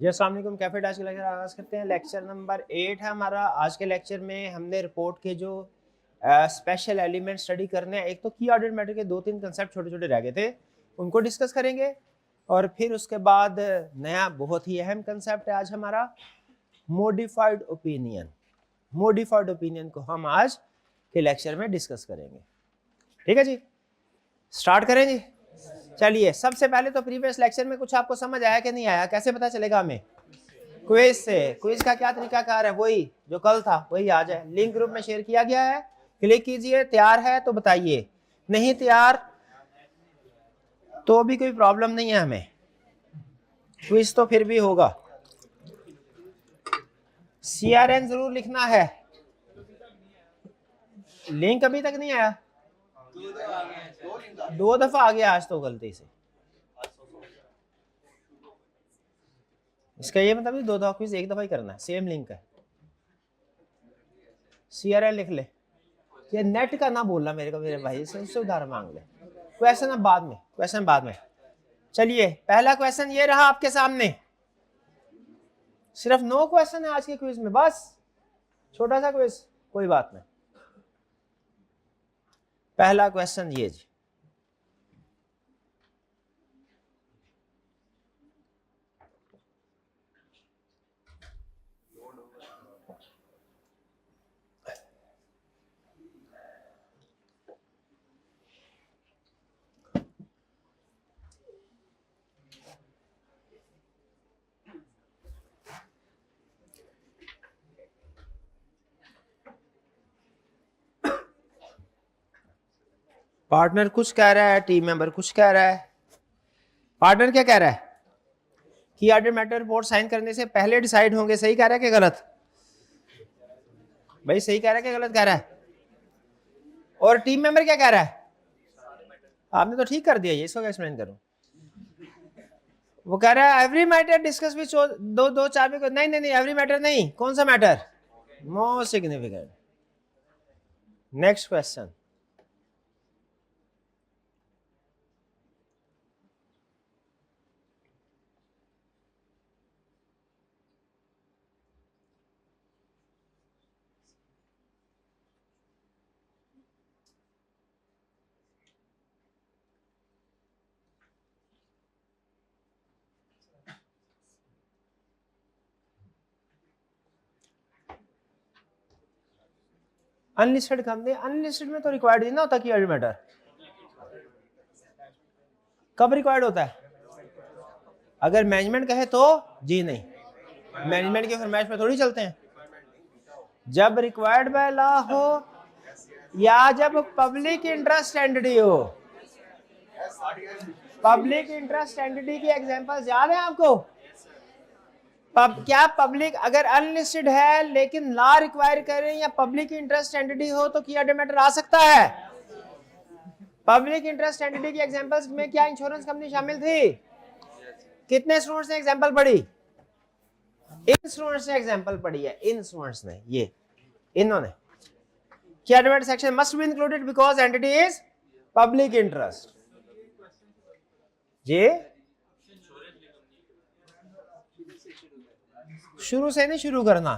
जी अस्सलाम वालेकुम। कैफे आज के लेक्चर आगाज़ करते हैं। लेक्चर नंबर 8 है हमारा। आज के लेक्चर में हमने रिपोर्ट के जो स्पेशल एलिमेंट स्टडी करने हैं, एक तो की ऑर्डर मैटर के 2-3 कंसेप्ट छोटे छोटे रह गए थे, उनको डिस्कस करेंगे। और फिर उसके बाद नया बहुत ही अहम कंसेप्ट है आज हमारा, मॉडिफाइड ओपिनियन। मॉडिफाइड ओपिनियन को हम आज के लेक्चर में डिस्कस करेंगे। ठीक है जी, स्टार्ट करें जी। चलिए, सबसे पहले तो प्रीवियस लेक्चर में कुछ आपको समझ आया कि नहीं आया, कैसे पता चलेगा हमें? क्विज से। क्विज का क्या तरीका कार है? वही जो कल था वही आ जाए। लिंक ग्रुप में शेयर किया गया है, क्लिक कीजिए। तैयार है तो बताइए, नहीं तैयार तो भी कोई प्रॉब्लम नहीं है हमें, क्विज तो फिर भी होगा। CRN जरूर लिखना है। लिंक अभी तक नहीं आया, 2 दफा आ गया आज तो गलती से। इसका ये मतलब 2 दफा क्विज एक दफा ही करना है, सेम लिंक है। CRN लिख ले। ये नेट का ना बोलना मेरे को, मेरे भाई से उधार मांग ले। क्वेश्चन अब बाद में, क्वेश्चन बाद में। चलिए, पहला क्वेश्चन ये रहा आपके सामने। सिर्फ 9 क्वेश्चन है आज के क्विज में, बस छोटा सा क्विज, कोई बात नहीं। पहला क्वेश्चन ये जी, पार्टनर कुछ कह रहा है, टीम मेंबर कुछ कह रहा है। पार्टनर क्या कह रहा है? की ऑर्डर मैटर रिपोर्ट साइन करने से पहले डिसाइड होंगे। सही कह रहा है कि गलत? भाई सही कह रहा है कि गलत कह रहा है? और टीम मेंबर क्या कह रहा है? आपने तो ठीक कर दिया, ये इसको एक्सप्लेन करूं। वो कह रहा है एवरी मैटर डिस्कस विच दो चार में। नहीं नहीं नहीं, एवरी मैटर नहीं। कौन सा matter? Most significant. Next question. Unlisted company, unlisted में तो रिक्वायर्ड नहीं ना होता की ऑर्डर मैटर। कब रिक्वायर्ड होता है? अगर मैनेजमेंट कहे तो जी नहीं, मैनेजमेंट के फरमाइश में थोड़ी चलते हैं। जब रिक्वायर्ड बाय लॉ हो या जब पब्लिक इंटरेस्ट एंटिटी हो। पब्लिक इंटरेस्ट एंटिटी की एग्जांपल्स याद है आपको? क्या पब्लिक अगर अनलिस्टेड है लेकिन लॉ रिक्वायर करें या पब्लिक इंटरेस्ट एंटिटी हो तो की ऑर्डर मैटर आ सकता है? पब्लिक इंटरेस्ट एंटिटी की एग्जांपल्स में क्या इंश्योरेंस कंपनी शामिल थी? कितने स्टूडेंट्स ने एग्जांपल पढ़ी? इन स्टूडेंट्स ने एग्जांपल पढ़ी है, इन स्टूडेंट्स ने, ये इन्होंने। की order matter section must be included because entity is public interest. ये शुरू से नहीं शुरू करना।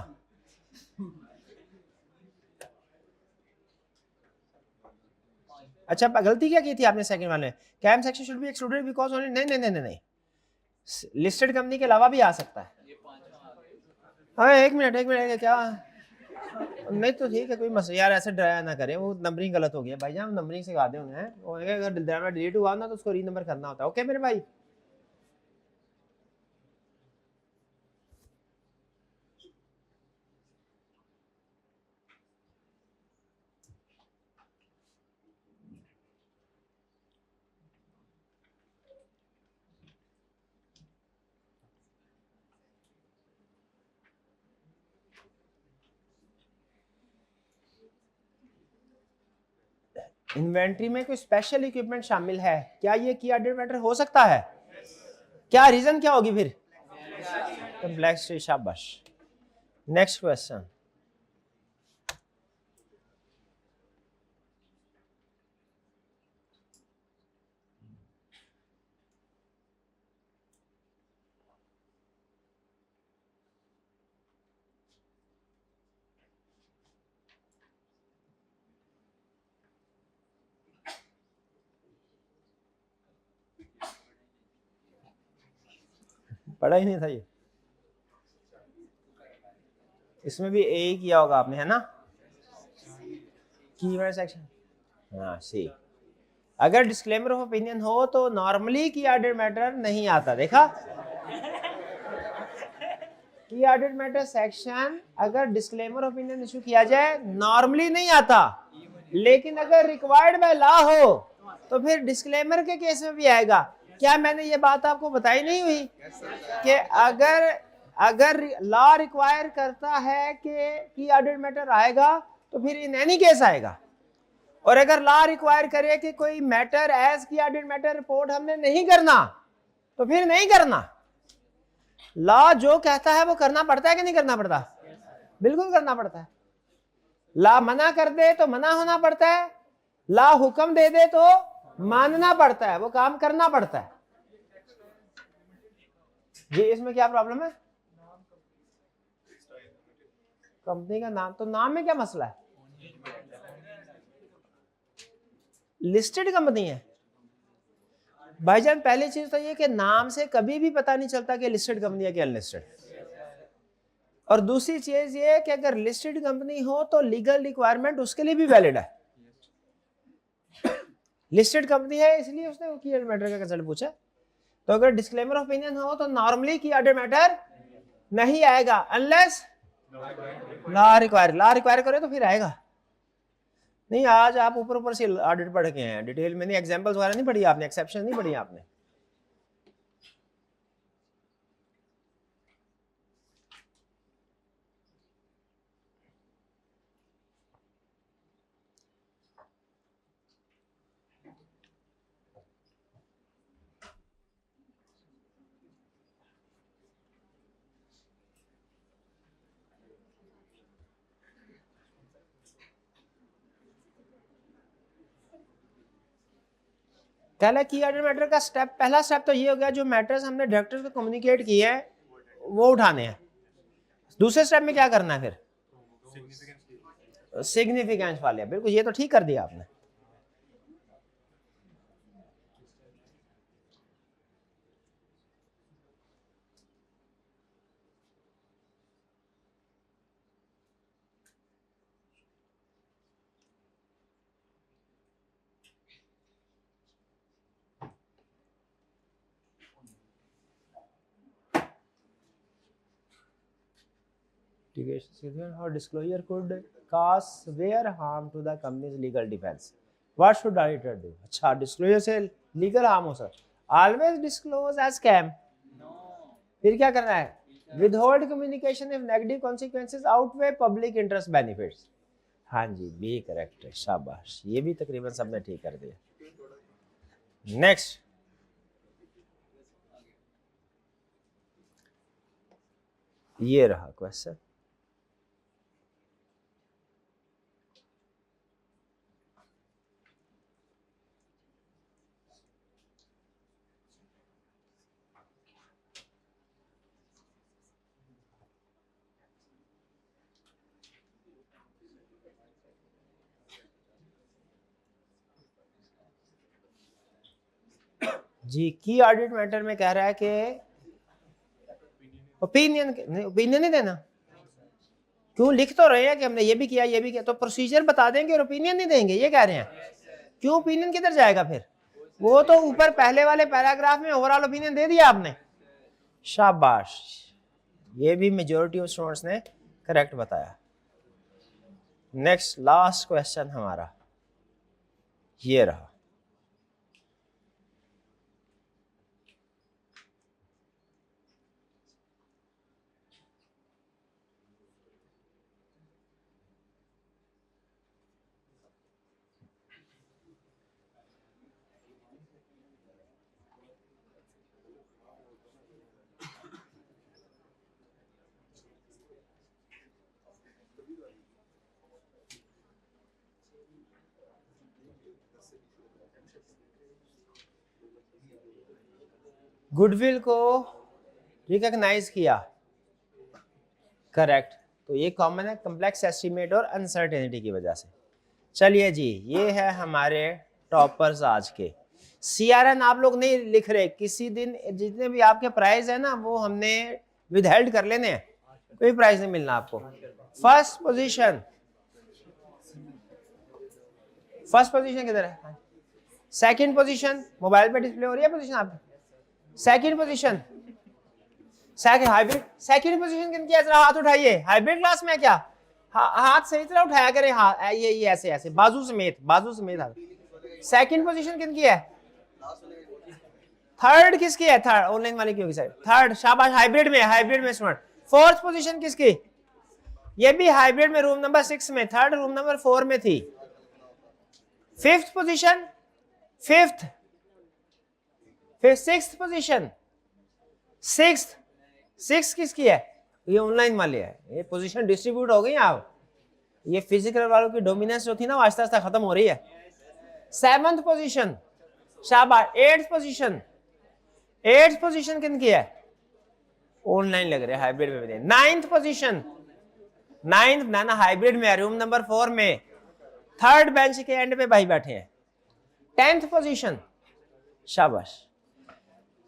अच्छा, गलती क्या की थी आपने सेकंड वाले? KAM section should be excluded because only. नहीं नहीं नहीं नहीं, लिस्टेड कंपनी के अलावा भी आ सकता है। हाँ, एक मिनट क्या? नहीं तो ठीक है, कोई मसला यार, ऐसे डराया ना करें। वो नंबरिंग गलत हो गया भाई जान, नंबरिंग से आते होंगे हैं। वो अगर डिलीट हुआ ना तो उसको री नंबर करना होता है। ओके मेरे भाई। इन्वेंट्री में कोई स्पेशल इक्विपमेंट शामिल है, क्या ये की ऑर्डर मैटर हो सकता है? क्या रीजन क्या होगी फिर? कॉम्प्लेक्सिटी। शाबाश। Next question. पढ़ा ही नहीं था ये, इसमें भी ए ही किया होगा आपने, है ना, कीवर्ड सेक्शन। हाँ सी। अगर डिस्क्लेमर ऑफ ओपिनियन हो तो नॉर्मली की ऑर्डर मैटर नहीं आता, देखा, की ऑर्डर मैटर सेक्शन अगर डिस्क्लेमर ऑफ ओपिनियन इशू किया जाए नॉर्मली नहीं आता, लेकिन अगर रिक्वायर्ड बाय लॉ हो तो फिर डिस्क्लेमर के केस में भी आएगा। क्या मैंने ये बात आपको बताई नहीं हुई कि अगर लॉ रिक्वायर करता है कि की ऑर्डर मैटर आएगा तो फिर इन एनी केस आएगा, और अगर लॉ रिक्वायर करे कि कोई मैटर एज की ऑर्डर मैटर रिपोर्ट हमने नहीं करना तो फिर नहीं करना। लॉ जो कहता है वो करना पड़ता है कि नहीं करना पड़ता? बिल्कुल करना पड़ता है। लॉ मना कर दे तो मना होना पड़ता है, लॉ हुक्म दे दे तो मानना पड़ता है, वो काम करना पड़ता है। जी इसमें क्या प्रॉब्लम है? कंपनी का नाम, तो नाम में क्या मसला है? लिस्टेड कंपनी है भाईजान। पहली चीज तो ये कि नाम से कभी भी पता नहीं चलता कि लिस्टेड कंपनी है कि अनलिस्टेड, और दूसरी चीज ये कि अगर लिस्टेड कंपनी हो तो लीगल रिक्वायरमेंट उसके लिए भी वैलिड है। लिस्टेड कंपनी है इसलिए उसने की ऑर्डर मैटर का कंसर्न पूछा। तो अगर डिस्क्लेमर ऑफ ओपिनियन हो तो नॉर्मली की ऑर्डर मैटर नहीं आएगा अनलेस लॉ रिक्वायर करे तो फिर आएगा। नहीं आज आप ऊपर ऊपर से ऑडिट पढ़ के हैं, डिटेल में नहीं, एग्जांपल्स वगैरह नहीं पढ़ी आपने, एक्सेप्शन नहीं पढ़ी आपने। पहला की ऑर्डर मैटर का स्टेप, पहला स्टेप तो ये हो गया जो मैटर्स हमने डायरेक्टर्स को कम्युनिकेट किए हैं वो उठाने हैं। दूसरे स्टेप में क्या करना है फिर? सिग्निफिकेंस वाले, बिल्कुल ये तो ठीक कर दिया आपने। Or disclosure could cause severe harm to the company's legal defense. What should auditor do? अच्छा, disclosure से legal harm हो sir, always disclose as scam. फिर क्या करना है? Withhold communication if negative consequences outweigh public interest benefits. हाँ जी, B correct है, शाबाश, ये भी तकरीबन सबने ठीक कर दिया। नेक्स्ट, ये रहा क्वेश्चन। जी की ऑडिट मैटर में कह रहा है कि ओपिनियन नहीं देना। क्यों? लिख तो रहे हैं कि हमने ये भी किया ये भी किया, तो प्रोसीजर बता देंगे और ओपिनियन नहीं देंगे, ये कह रहे हैं। क्यों ओपिनियन किधर जाएगा फिर? वो तो ऊपर पहले वाले पैराग्राफ में ओवरऑल ओपिनियन दे दिया आपने, शाबाश, ये भी मेजॉरिटी ऑफ स्टूडेंट्स ने करेक्ट बताया। नेक्स्ट लास्ट क्वेश्चन हमारा ये रहा। गुडविल को रिकॉग्नाइज किया, करेक्ट, तो ये कॉमन है कॉम्प्लेक्स एस्टीमेट और अनसर्टेनिटी की वजह से। चलिए जी, ये है हमारे टॉपर्स आज के। CRN आप लोग नहीं लिख रहे, किसी दिन जितने भी आपके प्राइस है ना वो हमने विदहेल्ड कर लेने हैं, कोई प्राइस नहीं मिलना आपको। फर्स्ट पोजीशन किधर है? सेकंड पोजीशन मोबाइल पे डिस्प्ले हो रही है पोजीशन आपकी। Second position, second hybrid, second position किनकी है? जरा हाथ उठाइए। हाइब्रिड क्लास में क्या? हाथ सही तरह उठाया करें, हाँ ये ऐसे ऐसे बाजू समेत हाथ। सेकंड पोजीशन किनकी है? थर्ड किसकी है? थर्ड ऑनलाइन वाले की होगी साइड, थर्ड शाबाश, हाइब्रिड में स्टूडेंट। फोर्थ पोजीशन किसकी? ये भी हाइब्रिड में रूम नंबर 6 में, थर्ड रूम नंबर 4 में थी। Fifth position, fifth sixth position, six किसकी है? ये ऑनलाइन वाले है। ये पोजीशन डिस्ट्रीब्यूट हो गई आप, ये फिजिकल वालों की डोमिनेंस जो थी ना वो आहिस्ता आहिस्ता खत्म हो रही है। सेवंथ पोजीशन शाबाश। एट्थ पोजीशन किनकी है? ऑनलाइन लग रहे, हाइब्रिड में। नाइन्थ पोजीशन, नाइन्थ ना हाइब्रिड में है, रूम नंबर 4 में, थर्ड बेंच के एंड पे भाई बैठे हैं। 10th पोजीशन शाबाश।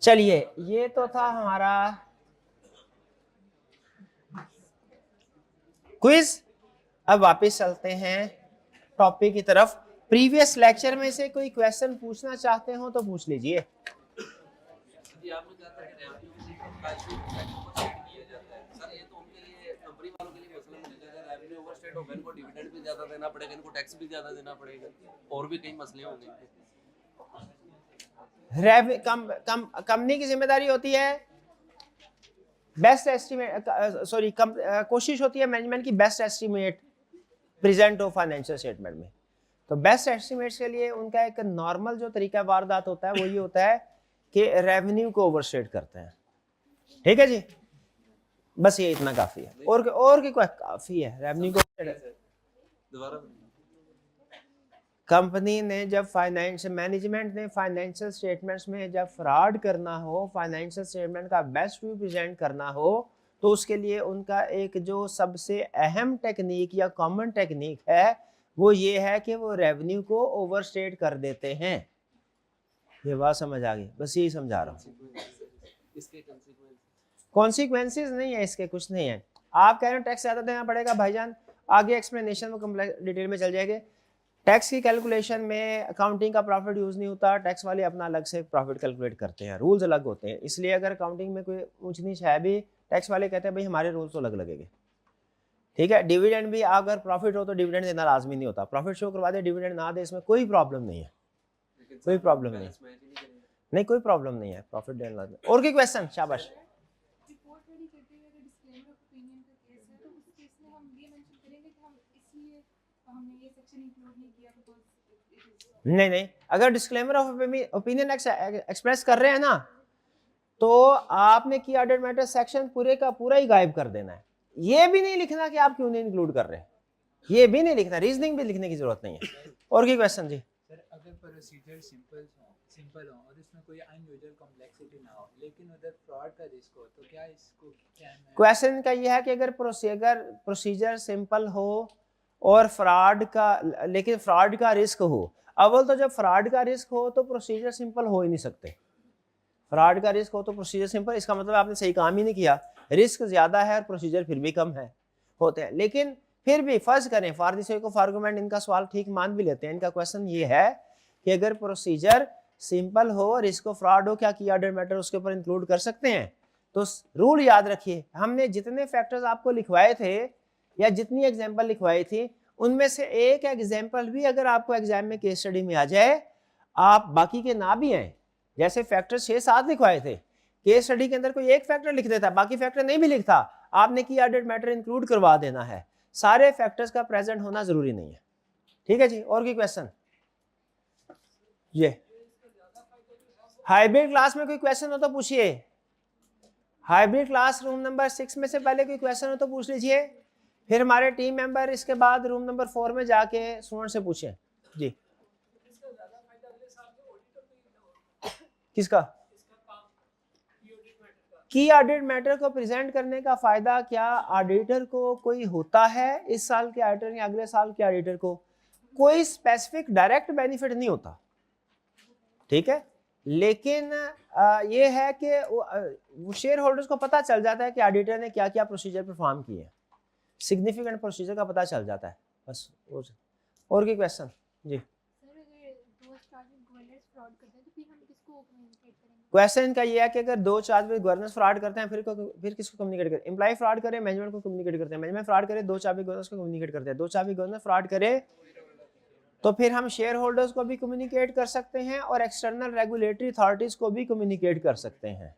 चलिए ये तो था हमारा क्विज। अब वापस चलते हैं टॉपिक की तरफ। प्रीवियस लेक्चर में से कोई क्वेश्चन पूछना चाहते हो तो पूछ लीजिए। डिविडेंड भी ज्यादा देना पड़ेगा, इनको टैक्स भी ज्यादा देना पड़ेगा, और भी कई मसले होंगे। कंपनी की जिम्मेदारी होती है बेस्ट एस्टीमेट, सॉरी कोशिश होती है मैनेजमेंट की बेस्ट एस्टीमेट प्रेजेंट हो फाइनेंशियल स्टेटमेंट में। तो बेस्ट एस्टीमेट्स के लिए उनका एक नॉर्मल जो तरीका वारदात होता है वो ये होता है कि रेवेन्यू को ओवरस्टेट करते हैं। ठीक है जी, बस ये इतना काफी है, और की कोई काफी है रेवेन्यू को। कंपनी ने जब मैनेजमेंट ने फाइनेंशियल स्टेटमेंट्स में जब फ्रॉड करना हो, फाइनेंशियल स्टेटमेंट का बेस्ट व्यू प्रेजेंट करना हो, तो उसके लिए उनका एक जो सबसे अहम टेक्निक या कॉमन टेक्निक है वो ये है कि वो रेवेन्यू को ओवरस्टेट कर देते हैं। ये बात समझ आ गई? बस यही समझा रहा हूँ। कॉन्सिक्वेंसेज नहीं है इसके, कुछ नहीं है। आप कह रहे हो टैक्स ज्यादा देना पड़ेगा, भाईजान आगे एक्सप्लेनेशन में कंप्लेक्स डिटेल में चल जाएंगे। टैक्स की कैलकुलेशन में अकाउंटिंग का प्रॉफिट यूज नहीं होता, टैक्स वाले अपना अलग से प्रॉफिट कैलकुलेट करते हैं, रूल्स अलग होते हैं। इसलिए अगर अकाउंटिंग में कोई ऊंच नीच है भी, टैक्स वाले कहते हैं भाई हमारे रूल्स तो अलग लगेंगे। ठीक है, डिविडेंड भी अगर प्रॉफिट हो तो डिविडेंड देना लाजमी नहीं होता, प्रॉफिट शो करवा दे डिविडेंड ना दे, इसमें कोई प्रॉब्लम नहीं है, कोई प्रॉब्लम नहीं, कोई प्रॉब्लम नहीं है प्रॉफिट देना। और कोई क्वेश्चन? शाबाश। नहीं, अगर डिस्क्लेमर ऑफ ओपिनियन एक्सप्रेस कर रहे हैं ना तो आपने की ऑडिट मैटर सेक्शन पूरे का पूरा ही गायब कर देना है। ये भी नहीं लिखना कि आप क्यों नहीं इंक्लूड कर रहे हैं, ये भी नहीं लिखना, रीजनिंग भी लिखने की जरूरत नहीं है। और की क्वेश्चन जी? सर अगर प्रोसीजर सिंपल हो और इसमें कोई अनयूजुअल कॉम्प्लेक्सिटी ना हो लेकिन उधर फ्रॉड का रिस्क हो तो क्या इसको क्वेश्चन का ये है कि अगर प्रोसीजर सिंपल हो और फ्रॉड का, लेकिन फ्रॉड का रिस्क हो। अव्वल तो जब फ्रॉड का रिस्क हो तो प्रोसीजर सिंपल हो ही नहीं सकते। फ्रॉड का रिस्क हो तो प्रोसीजर सिंपल, इसका मतलब आपने सही काम ही नहीं किया। रिस्क ज्यादा है और प्रोसीजर फिर भी कम है, होते हैं। लेकिन फिर भी फर्ज करें for the sake of argument इनका सवाल ठीक मान भी लेते हैं। इनका क्वेश्चन ये है कि अगर प्रोसीजर सिंपल हो, रिस्क ऑफ फ्रॉड हो, क्या की ऑर्डर मैटर उसके ऊपर इंक्लूड कर सकते हैं? तो रूल याद रखिए, हमने जितने फैक्टर्स आपको लिखवाए थे या जितनी एग्जाम्पल लिखवाई थी उनमें से एक एग्जाम्पल भी अगर आपको एग्जाम में केस स्टडी में आ जाए, आप बाकी के ना भी आए, जैसे फैक्टर 6-7 लिखवाए थे, केस स्टडी के अंदर कोई एक फैक्टर लिख देता, बाकी फैक्टर नहीं भी लिखता, आपने की ऑर्डर मैटर इंक्लूड करवा देना है। सारे फैक्टर्स का प्रेजेंट होना जरूरी नहीं है। ठीक है जी, और कोई क्वेश्चन? ये हाइब्रिड क्लास में कोई क्वेश्चन हो तो पूछिए। हाइब्रिड क्लास रूम नंबर 6 में से पहले कोई क्वेश्चन हो तो पूछ लीजिए, फिर हमारे टीम मेंबर इसके बाद रूम नंबर 4 में जाके स्टूडेंट से पूछें। जी किसका? की ऑडिट मैटर को प्रेजेंट करने का फायदा क्या ऑडिटर को कोई होता है? इस साल के ऑडिटर या अगले साल के ऑडिटर को कोई स्पेसिफिक डायरेक्ट बेनिफिट नहीं होता। ठीक है। लेकिन ये है कि वो शेयर होल्डर्स को पता चल जाता है कि ऑडिटर ने क्या क्या प्रोसीजर परफॉर्म किए हैं, सिग्निफिकेंट प्रोसीजर का पता चल जाता है बस। और की क्वेश्चन जी। क्वेश्चन का ये है कि अगर दो चार्ज में गवर्नेंस फ्रॉड करते हैं फिर किसको कम्युनिकेट करें? एम्प्लॉय फ्रॉड करे, मैनेजमेंट को कम्युनिकेट करते हैं, मैनेजमेंट फ्रॉड करे, दो चाबी गवर्नेंस को कम्युनिकेट करते हैं, दो चाबी गवर्नेंस फ्रॉड करे तो फिर हम शेयर होल्डर्स को भी कम्युनिकेट कर सकते हैं और एक्सटर्नल रेगुलेटरी अथॉरिटीज को भी कम्युनिकेट कर सकते हैं,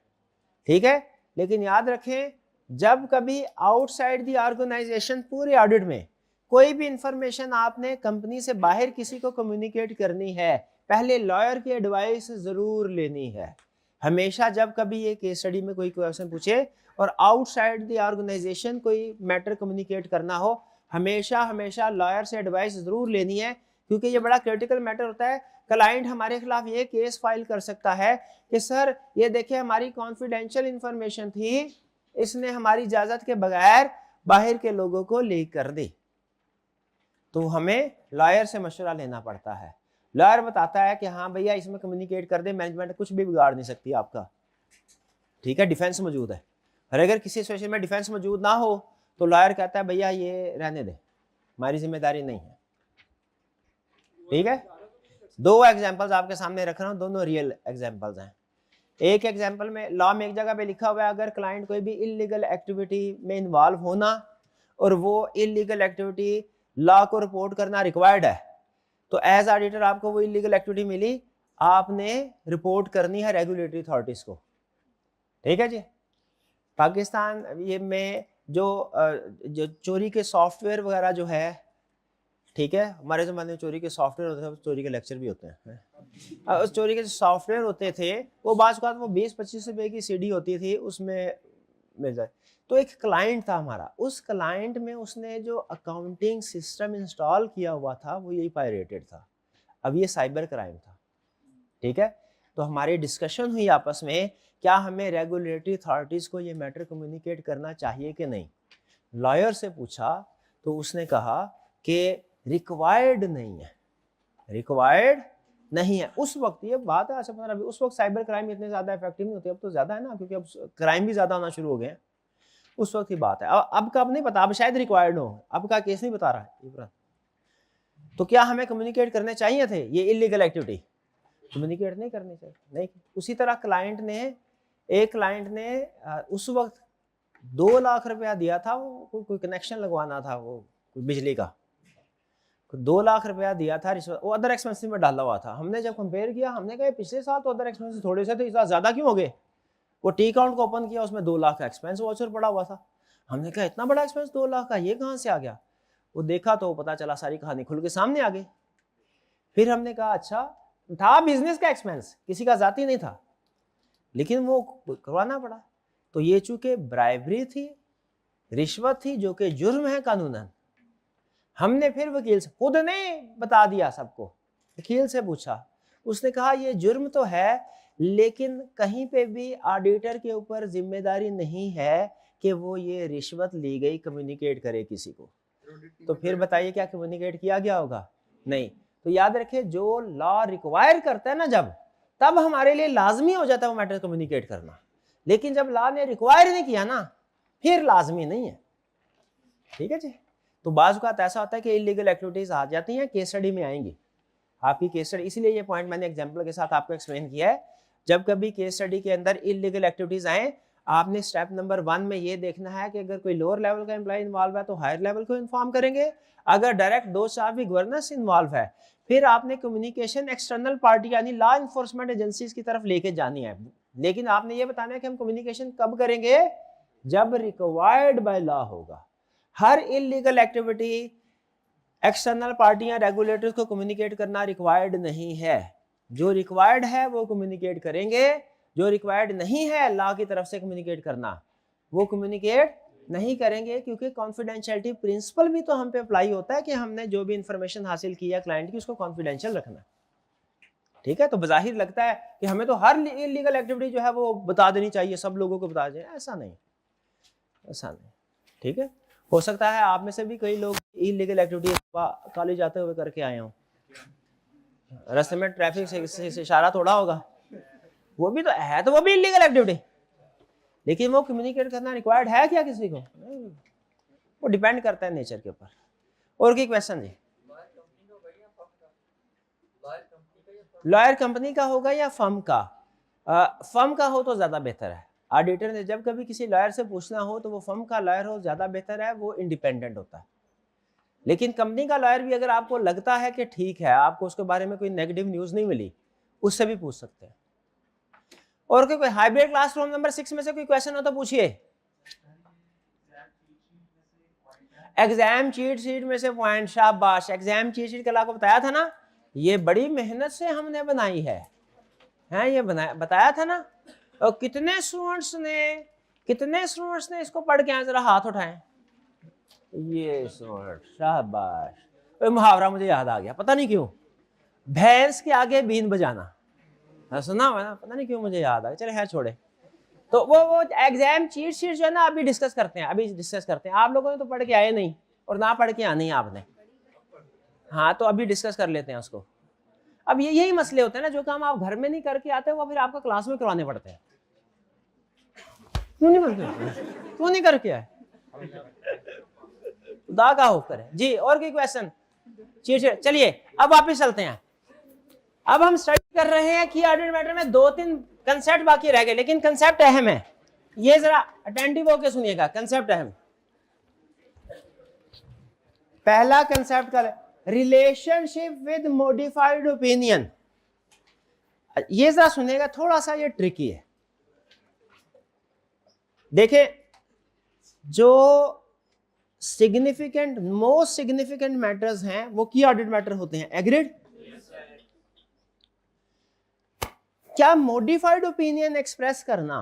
ठीक है। लेकिन याद रखें, जब कभी आउटसाइड दी ऑर्गेनाइजेशन पूरे ऑडिट में कोई भी इंफॉर्मेशन आपने कंपनी से बाहर किसी को कम्युनिकेट करनी है, पहले लॉयर की एडवाइस जरूर लेनी है। हमेशा जब कभी ये केस स्टडी में कोई क्वेश्चन पूछे और आउटसाइड दी ऑर्गेनाइजेशन कोई मैटर कम्युनिकेट करना हो, हमेशा लॉयर से एडवाइस जरूर लेनी है, क्योंकि ये बड़ा क्रिटिकल मैटर होता है। क्लाइंट हमारे खिलाफ ये केस फाइल कर सकता है कि सर ये देखिए हमारी कॉन्फिडेंशियल इंफॉर्मेशन थी, इसने हमारी इजाजत के बगैर बाहर के लोगों को लीक कर दी। तो हमें लॉयर से मशवरा लेना पड़ता है। लॉयर बताता है कि हाँ भैया इसमें कम्युनिकेट कर दे, मैनेजमेंट कुछ भी बिगाड़ नहीं सकती आपका, ठीक है, डिफेंस मौजूद है। और अगर किसी सिचुएशन में डिफेंस मौजूद ना हो तो लॉयर कहता है भैया ये रहने दे, हमारी जिम्मेदारी नहीं है, ठीक है। दो एग्जांपल्स आपके सामने रख रहा हूं, दोनों रियल एग्जांपल्स हैं। एक एग्जांपल में लॉ में एक जगह पे लिखा हुआ है अगर क्लाइंट कोई भी इलीगल एक्टिविटी में इन्वॉल्व होना और वो इलीगल एक्टिविटी लॉ को रिपोर्ट करना रिक्वायर्ड है, तो एज ऑडिटर आपको वो इलीगल एक्टिविटी मिली, आपने रिपोर्ट करनी है रेगुलेटरी अथॉरिटीज को, ठीक है जी। पाकिस्तान ये में जो चोरी के सॉफ्टवेयर वगैरह जो है, ठीक है, हमारे ज़माने में चोरी के सॉफ्टवेयर होते थे, चोरी के लेक्चर भी होते हैं। उस चोरी के जो सॉफ्टवेयर होते थे वो बाज़ औक़ात वो 20-25 रुपए की सीडी होती थी, उसमें मिल जाए। तो एक क्लाइंट था हमारा, उस क्लाइंट में उसने जो अकाउंटिंग सिस्टम इंस्टॉल किया हुआ था वो यही पायरेटेड था। अब ये साइबर क्राइम था, ठीक है। तो हमारी डिस्कशन हुई आपस में, क्या हमें रेगुलेटरी अथॉरिटीज़ को ये मैटर कम्युनिकेट करना चाहिए कि नहीं। लॉयर से पूछा तो उसने कहा कि रिक्वायर्ड नहीं है, रिक्वायर्ड नहीं है। उस वक्त ये बात है, अच्छा पता नहीं, उस वक्त साइबर क्राइम इतने ज़्यादा इफेक्टिव नहीं होते, अब तो ज़्यादा है ना, क्योंकि अब क्राइम भी ज़्यादा होना शुरू हो गए हैं। उस वक्त की बात है, अब का अब नहीं पता, अब शायद रिक्वायर्ड हो, अब का केस नहीं बता रहा है। तो क्या हमें कम्युनिकेट करने चाहिए थे ये इलीगल एक्टिविटी? कम्युनिकेट नहीं करनी चाहिए, नहीं। उसी तरह एक क्लाइंट ने उस वक्त 2 लाख रुपया दिया था, वो कोई कनेक्शन लगवाना था, वो बिजली का 2 लाख रुपया दिया था रिश्वत, वो अदर एक्सपेंसिव में डाला हुआ था। हमने जब कंपेयर किया, हमने कहा पिछले साल तो अदर एक्सपेंसिव थोड़े से थे, इस साल ज़्यादा क्यों हो गए। वो टी अकाउंट को ओपन किया, उसमें 2 लाख का एक्सपेंस वाउचर पड़ा हुआ था। हमने कहा इतना बड़ा एक्सपेंस 2 लाख का, ये कहाँ से आ गया। वो देखा तो पता चला, सारी कहानी खुल के सामने आ गई। फिर हमने कहा अच्छा, था बिजनेस का एक्सपेंस, किसी का जाती नहीं था, लेकिन वो करवाना पड़ा। तो ये चूंकि ब्राइबरी थी, रिश्वत थी, जो कि जुर्म है कानूनन। हमने फिर वकील से, खुद ने बता दिया सबको, वकील से पूछा, उसने कहा ये जुर्म तो है, लेकिन कहीं पे भी ऑडिटर के ऊपर जिम्मेदारी नहीं है कि वो ये रिश्वत ली गई कम्युनिकेट करे किसी को। तो फिर बताइए क्या कम्युनिकेट किया गया होगा? नहीं। तो याद रखे, जो लॉ रिक्वायर करता है ना, जब तब हमारे लिए लाजमी हो जाता है वो मैटर कम्युनिकेट करना, लेकिन जब लॉ ने रिक्वायर नहीं किया ना, फिर लाजमी नहीं है, ठीक है जी। तो बाज़ औक़ात ऐसा होता है कि इलीगल एक्टिविटीज़ आ जाती हैं, केस स्टडी में आएंगी आपकी केस स्टडी, इसीलिए ये पॉइंट मैंने एग्जांपल के साथ आपको एक्सप्लेन किया है। जब कभी केस स्टडी के अंदर इलीगल एक्टिविटीज़ आए, आपने स्टेप नंबर 1 में ये देखना है कि अगर कोई लोअर लेवल का एम्प्लॉय इन्वॉल्व है तो हायर लेवल को इन्फॉर्म करेंगे। अगर डायरेक्ट 2-4 भी गवर्नेंस इन्वॉल्व है, फिर आपने कम्युनिकेशन एक्सटर्नल पार्टी यानी लॉ इन्फोर्समेंट एजेंसीज की तरफ लेके जानी है। लेकिन आपने ये बताना है कि हम कम्युनिकेशन कब करेंगे, जब रिक्वायर्ड बाय लॉ होगा। हर इलीगल एक्टिविटी एक्सटर्नल पार्टियां रेगुलेटर्स को कम्युनिकेट करना रिक्वायर्ड नहीं है। जो रिक्वायर्ड है वो कम्युनिकेट करेंगे, जो रिक्वायर्ड नहीं है लॉ की तरफ से कम्युनिकेट करना, वो कम्युनिकेट नहीं करेंगे, क्योंकि कॉन्फिडेंशियलिटी प्रिंसिपल भी तो हम पे अप्लाई होता है कि हमने जो भी इंफॉर्मेशन हासिल की है क्लाइंट की, उसको कॉन्फिडेंशियल रखना, ठीक है। तो बज़ाहिर लगता है कि हमें तो हर इलीगल एक्टिविटी जो है वो बता देनी चाहिए, सब लोगों को बता दें, ऐसा नहीं, ऐसा नहीं, ठीक है। हो सकता है आप में से भी कई लोग इलीगल एक्टिविटी कॉलेज जाते हुए करके आए हों, रास्ते में ट्रैफिक से इशारा थोड़ा होगा, वो भी तो है, तो वो भी इलीगल एक्टिविटी, लेकिन वो कम्युनिकेट करना रिक्वायर्ड है क्या किसी को? नहीं, वो डिपेंड करता है नेचर के ऊपर। और कोई क्वेश्चन जी? लॉयर कंपनी का होगा या फर्म का? फर्म का हो तो ज़्यादा बेहतर है। ऑडिटर ने जब कभी किसी लॉयर से पूछना हो तो वो फर्म का लॉयर हो, ज़्यादा बेहतर है, वो इंडिपेंडेंट होता है। लेकिन कंपनी का लॉयर भी अगर आपको लगता है कि ठीक है, आपको उसके बारे में कोई नेगेटिव न्यूज़ नहीं मिली, उससे भी पूछ सकते हैं। और कोई हाइब्रिड क्लासरूम नंबर 6 में से कोई क्वेश्चन हो तो पूछिए। एग्जाम चीट शीट में से पॉइंट, शाबाश। एग्जाम चीट शीट कल आपको बताया था ना, ये बड़ी मेहनत से हमने बनाई है, ये बताया था ना। और कितने स्टूडेंट्स ने इसको पढ़ के आए, जरा हाथ उठाएं। ये स्टूडेंट, शाबाश। मुहावरा मुझे याद आ गया, पता नहीं क्यों, भैंस के आगे बीन बजाना, सुना हुआ ना, पता नहीं क्यों मुझे याद आ गया। चले खैर छोड़े। तो वो एग्जाम चीट शीट जो है ना, अभी डिस्कस करते हैं। आप लोगों ने तो पढ़ के आए नहीं और ना पढ़ के आनी है आपने, हाँ, तो अभी डिस्कस कर लेते हैं उसको। अब यही मसले होते हैं ना, जो काम आप घर में नहीं करके आते वो फिर आपको क्लास में करवाने पड़ते हैं। क्यों नहीं करके आए? खुदा का हुक्म है जी। और कोई क्वेश्चन? चलिए अब वापस चलते हैं। अब हम स्टडी कर रहे हैं की ऑर्डर मैटर में 2-3 कंसेप्ट बाकी रह गए, लेकिन कंसेप्ट अहम है। ये जरा अटेंटिव होकर सुनिएगा, कंसेप्ट अहम। पहला कंसेप्ट का रिलेशनशिप विद मॉडिफाइड ओपिनियन। ये जरा सुनिएगा, थोड़ा सा ये ट्रिकी है। देखिए, जो सिग्निफिकेंट, मोस्ट सिग्निफिकेंट मैटर्स हैं वो की ऑर्डर्ड मैटर होते हैं, एग्रीड? क्या मॉडिफाइड ओपिनियन एक्सप्रेस करना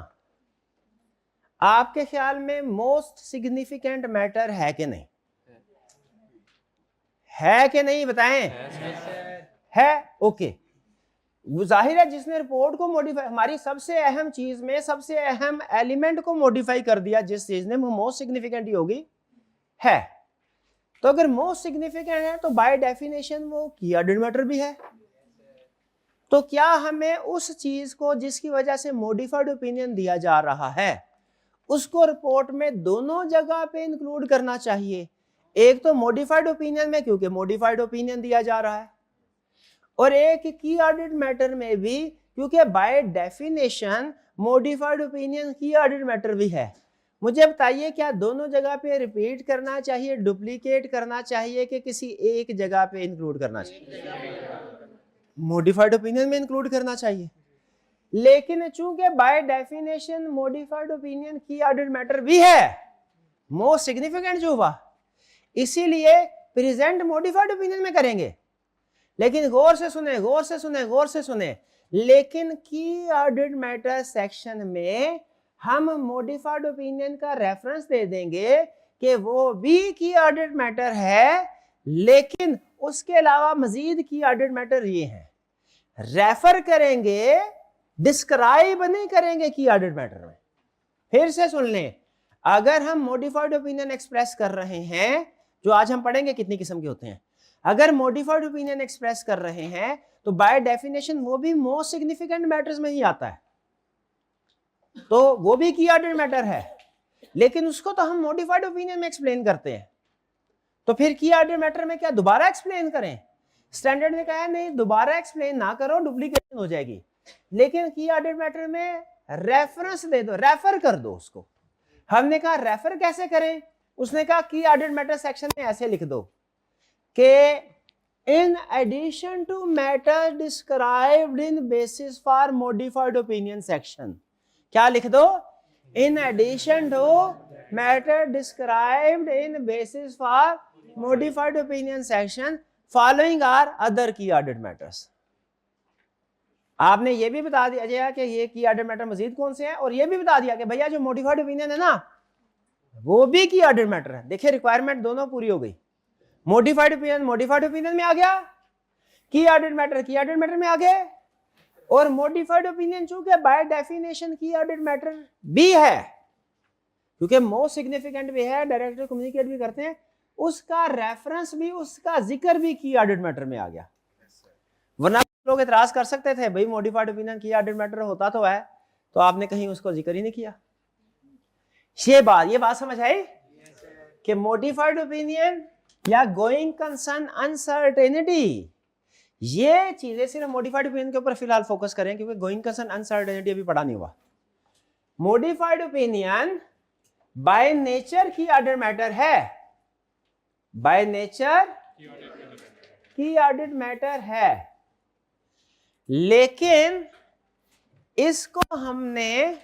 आपके ख्याल में मोस्ट सिग्निफिकेंट मैटर है कि नहीं? है कि नहीं बताएं? है, ओके। जाहिर है जिसने रिपोर्ट को मॉडिफाई, हमारी सबसे अहम चीज में सबसे अहम एलिमेंट को मॉडिफाई कर दिया, जिस चीज ने, वो मोस्ट सिग्निफिकेंट ही होगी, है। तो अगर मोस्ट सिग्निफिकेंट है तो बाय डेफिनेशन वो की ऑर्डर्ड मैटर भी है। तो क्या हमें उस चीज को जिसकी वजह से मॉडिफाइड ओपिनियन दिया जा रहा है उसको रिपोर्ट में दोनों जगह पे इंक्लूड करना चाहिए? एक तो मॉडिफाइड ओपिनियन में, क्योंकि मॉडिफाइड ओपिनियन दिया जा रहा है, और एक की ऑर्डर्ड मैटर में भी, क्योंकि बाय डेफिनेशन मॉडिफाइड ओपिनियन की ऑर्डर्ड मैटर भी है। मुझे बताइए, क्या दोनों जगह पे रिपीट करना चाहिए, डुप्लीकेट करना चाहिए, कि किसी एक जगह पे इंक्लूड करना चाहिए? मॉडिफाइड ओपिनियन में इंक्लूड करना चाहिए। लेकिन चूंकि बाय डेफिनेशन मॉडिफाइड ओपिनियन की ऑर्डर्ड मैटर भी है, मोस्ट सिग्निफिकेंट जो हुआ, इसीलिए प्रेजेंट मॉडिफाइड ओपिनियन में करेंगे। लेकिन गौर से सुने, लेकिन की ऑर्डर्ड मैटर सेक्शन में हम मॉडिफाइड ओपिनियन का रेफरेंस दे देंगे कि वो भी की ऑर्डर्ड मैटर है, लेकिन उसके अलावा मजीद की ऑर्डर्ड मैटर ये हैं। रेफर करेंगे, डिस्क्राइब नहीं करेंगे की ऑर्डर्ड मैटर में। फिर से सुन लें, अगर हम मॉडिफाइड ओपिनियन एक्सप्रेस कर रहे हैं, जो आज हम पढ़ेंगे कितनी किस्म के होते हैं, अगर मॉडिफाइड ओपिनियन एक्सप्रेस कर रहे हैं तो बाय डेफिनेशन वो भी मोस्ट सिग्निफिकेंट मैटर्स में ही आता है, तो वो भी की ऑर्डर्ड मैटर है, लेकिन उसको तो हम मॉडिफाइड ओपिनियन में एक्सप्लेन करते हैं। तो फिर की ऑर्डर्ड मैटर में क्या दोबारा एक्सप्लेन करें? स्टैंडर्ड ने कहा है नहीं, दोबारा एक्सप्लेन ना करो, डुप्लीकेशन हो जाएगी। लेकिन की ऑर्डर्ड मैटर में रेफरेंस दे दो, रेफर कर दो उसको। हमने कहा रेफर कैसे करें? उसने कहा की ऑर्डर्ड मैटर सेक्शन में ऐसे लिख दो कि in addition to matter described in basis for modified opinion section. क्या लिख दो? In addition to matter described in basis for modified opinion section following are other key ऑर्डर्ड मैटर्स। आपने ये भी बता दिया कि ये की ऑर्डर्ड मैटर मजीद कौन से हैं, और ये भी बता दिया कि भैया जो मॉडिफाइड ओपिनियन है ना वो भी की ऑर्डर्ड मैटर है। देखिए रिक्वायरमेंट दोनों पूरी हो गई। मॉडिफाइड ओपिनियन में आ गया, की ऑर्डर्ड मैटर में आ गए, और मॉडिफाइड ओपिनियन चूंकि बाय डेफिनेशन की ऑर्डर्ड मैटर भी है, क्योंकि मोस्ट सिग्निफिकेंट भी है, डायरेक्टर कम्युनिकेट भी करते हैं, उसका रेफरेंस भी, उसका जिक्र भी की ऑर्डर्ड मैटर में आ गया। वरना लोग एतराज कर सकते थे भाई मॉडिफाइड ओपिनियन की ऑर्डर मैटर होता तो है, तो आपने कहीं उसको जिक्र ही नहीं किया। ये बात समझ आई कि मॉडिफाइड ओपिनियन या गोइंग कंसर्न अनसर्टेनिटी, ये चीजें सिर्फ मॉडिफाइड ओपिनियन के ऊपर फिलहाल फोकस करें क्योंकि गोइंग कंसर्न अनसर्टेनिटी अभी पढ़ा नहीं हुआ। मॉडिफाइड ओपिनियन बाय नेचर की ऑर्डर मैटर है, बाय नेचर की ऑर्डर मैटर है, लेकिन इसको हमने